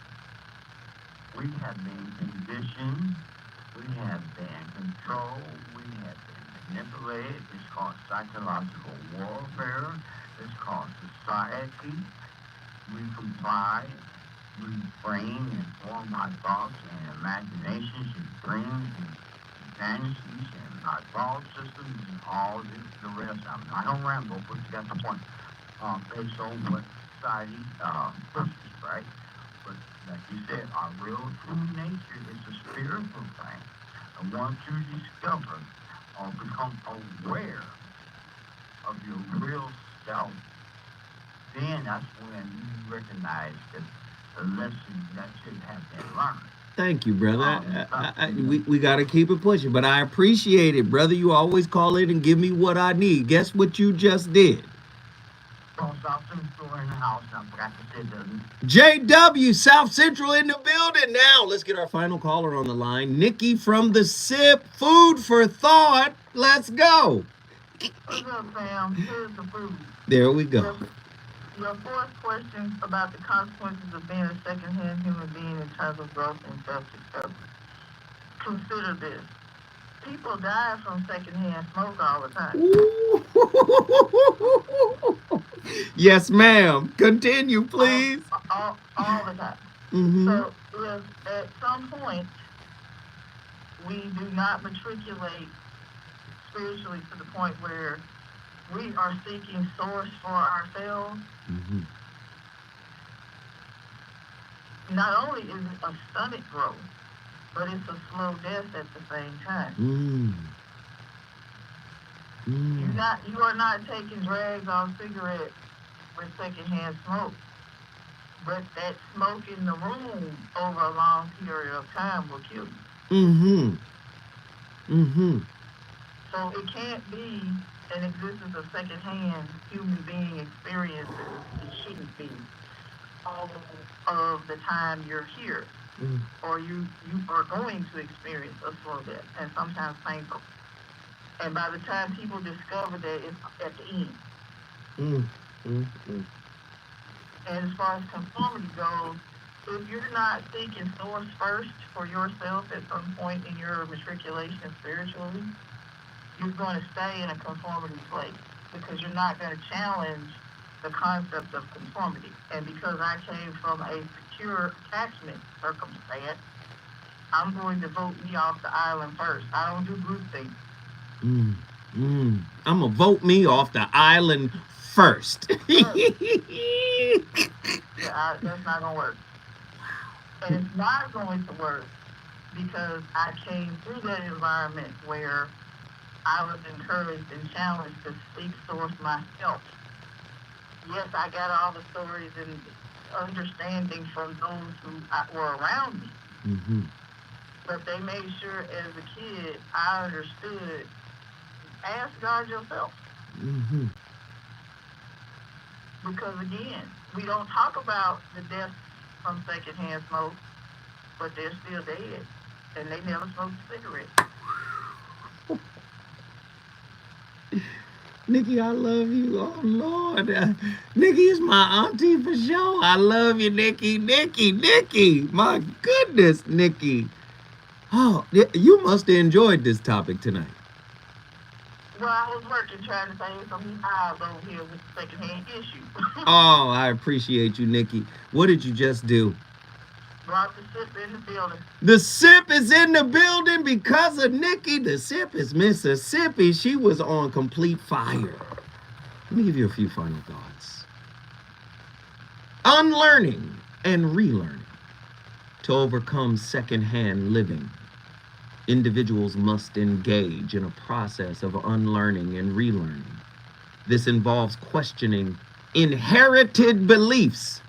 we have been conditioned, we have been controlled, we have been manipulated. It's called psychological warfare. It's called society. We comply. We frame and form our thoughts and imaginations and dreams and fantasies and our thought systems and all the rest of them. I don't ramble, but you got the point. Based on what society pushes, right? But like you said, our real true nature is a spiritual thing. And once you discover or become aware of your real self, then that's when you recognize that the lessons that should have been learned. Thank you, brother. We got to keep it pushing, but I appreciate it, brother. You always call in and give me what I need. Guess what you just did? South Central in the house. I forgot to say that. JW, South Central in the building. Now, let's get our final caller on the line. Nikki from the SIP. Food for thought. Let's go. What's up, fam? Here's the food. There we go. Your fourth question about the consequences of being a secondhand human being in terms of growth and self-discovery. Consider this. People die from secondhand smoke all the time. Yes, ma'am. Continue, please. All the time. Mm-hmm. So if at some point we do not matriculate spiritually to the point where we are seeking source for ourselves, not only is it a stomach growth, but it's a slow death at the same time. You are not taking drags on cigarettes with secondhand smoke, but that smoke in the room over a long period of time will kill you. So it can't be an existence of secondhand human being experiences. It shouldn't be all of the time you're here, or you are going to experience a slow death, and sometimes painful. And by the time people discover that, it's at the end. And as far as conformity goes, if you're not seeking source first for yourself at some point in your matriculation spiritually, you're going to stay in a conformity place because you're not going to challenge the concept of conformity. And because I came from a secure attachment circumstance, I'm going to vote me off the island first. I don't do group things. I'm gonna vote me off the island first. That's not gonna work. And it's not going to work because I came through that environment where I was encouraged and challenged to seek source myself. Yes, I got all the stories and understanding from those who were around me. But they made sure as a kid I understood, ask God yourself. Because again, we don't talk about the deaths from secondhand smoke, but they're still dead. And they never smoked a cigarette. Nikki, I love you. Oh, Lord. Nikki is my auntie for sure. I love you, Nikki. Nikki. My goodness, Nikki. Oh, you must have enjoyed this topic tonight. Well, I was working trying to save some eyes over here with the secondhand issue. Oh, I appreciate you, Nikki. What did you just do? Brought the SIP in the building. The SIP is in the building because of Nikki. The SIP is Mississippi. She was on complete fire. Let me give you a few final thoughts. Unlearning and relearning. To overcome secondhand living, individuals must engage in a process of unlearning and relearning. This involves questioning inherited beliefs,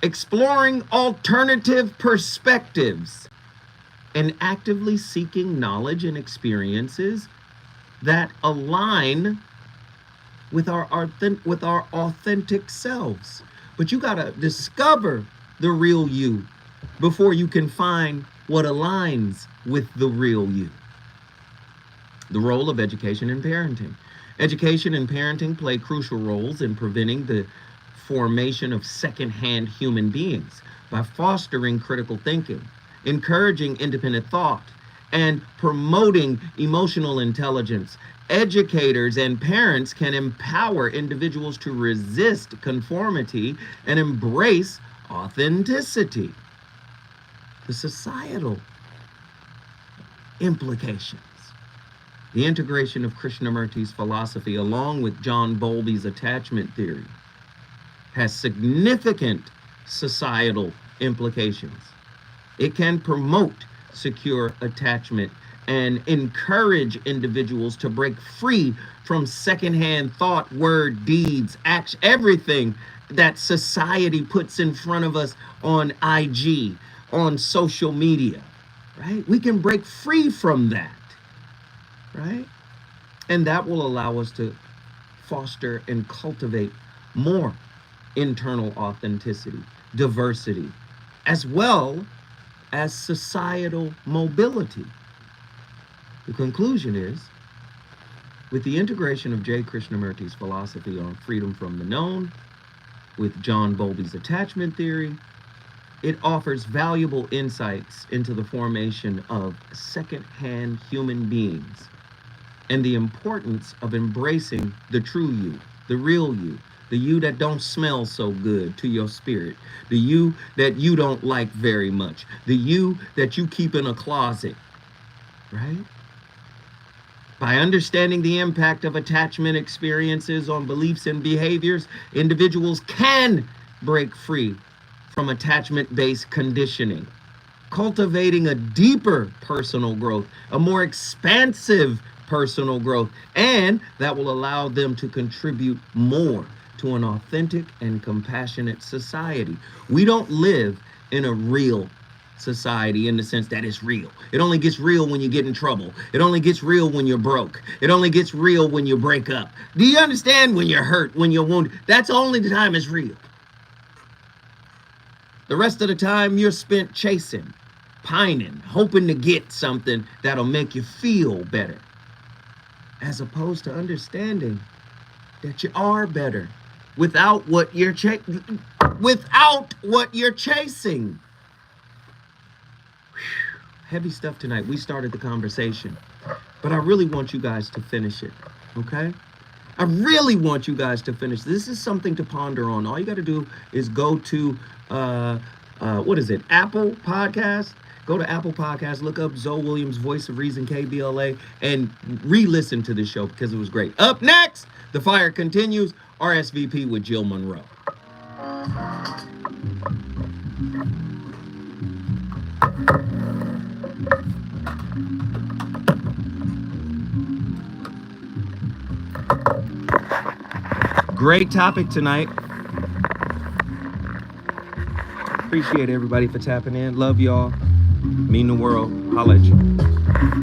exploring alternative perspectives, and actively seeking knowledge and experiences that align with our authentic selves. But you gotta discover the real you before you can find what aligns with the real you. The role of education and parenting. Education and parenting play crucial roles in preventing the formation of secondhand human beings by fostering critical thinking, encouraging independent thought, and promoting emotional intelligence. Educators and parents can empower individuals to resist conformity and embrace authenticity. The societal implications. The integration of Krishnamurti's philosophy along with John Bowlby's attachment theory has significant societal implications. It can promote secure attachment and encourage individuals to break free from secondhand thought, word, deeds, action, everything that society puts in front of us on IG, on social media, right? We can break free from that, right? And that will allow us to foster and cultivate more internal authenticity, diversity, as well as societal mobility. The conclusion is, with the integration of J. Krishnamurti's philosophy on freedom from the known, with John Bowlby's attachment theory, it offers valuable insights into the formation of second-hand human beings and the importance of embracing the true you, the real you, the you that don't smell so good to your spirit, the you that you don't like very much, the you that you keep in a closet, right? By understanding the impact of attachment experiences on beliefs and behaviors, individuals can break free from attachment-based conditioning, cultivating a deeper personal growth, a more expansive personal growth, and that will allow them to contribute more to an authentic and compassionate society. We don't live in a real society in the sense that it's real. It only gets real when you get in trouble. It only gets real when you're broke. It only gets real when you break up. Do you understand? When you're hurt, when you're wounded, that's only the time it's real. The rest of the time you're spent chasing, pining, hoping to get something that'll make you feel better, as opposed to understanding that you are better without what you're chasing. Heavy stuff tonight. We started the conversation, but I really want you guys to finish it, okay? I really want you guys to finish. This is something to ponder on. All you got to do is go to, Apple Podcast. Go to Apple Podcast, look up Zoe Williams, Voice of Reason, KBLA, and re-listen to this show because it was great. Up next, The Fire Continues, RSVP with Jill Monroe. Great topic tonight. Appreciate everybody for tapping in. Love y'all. Mean the world. Holla at you.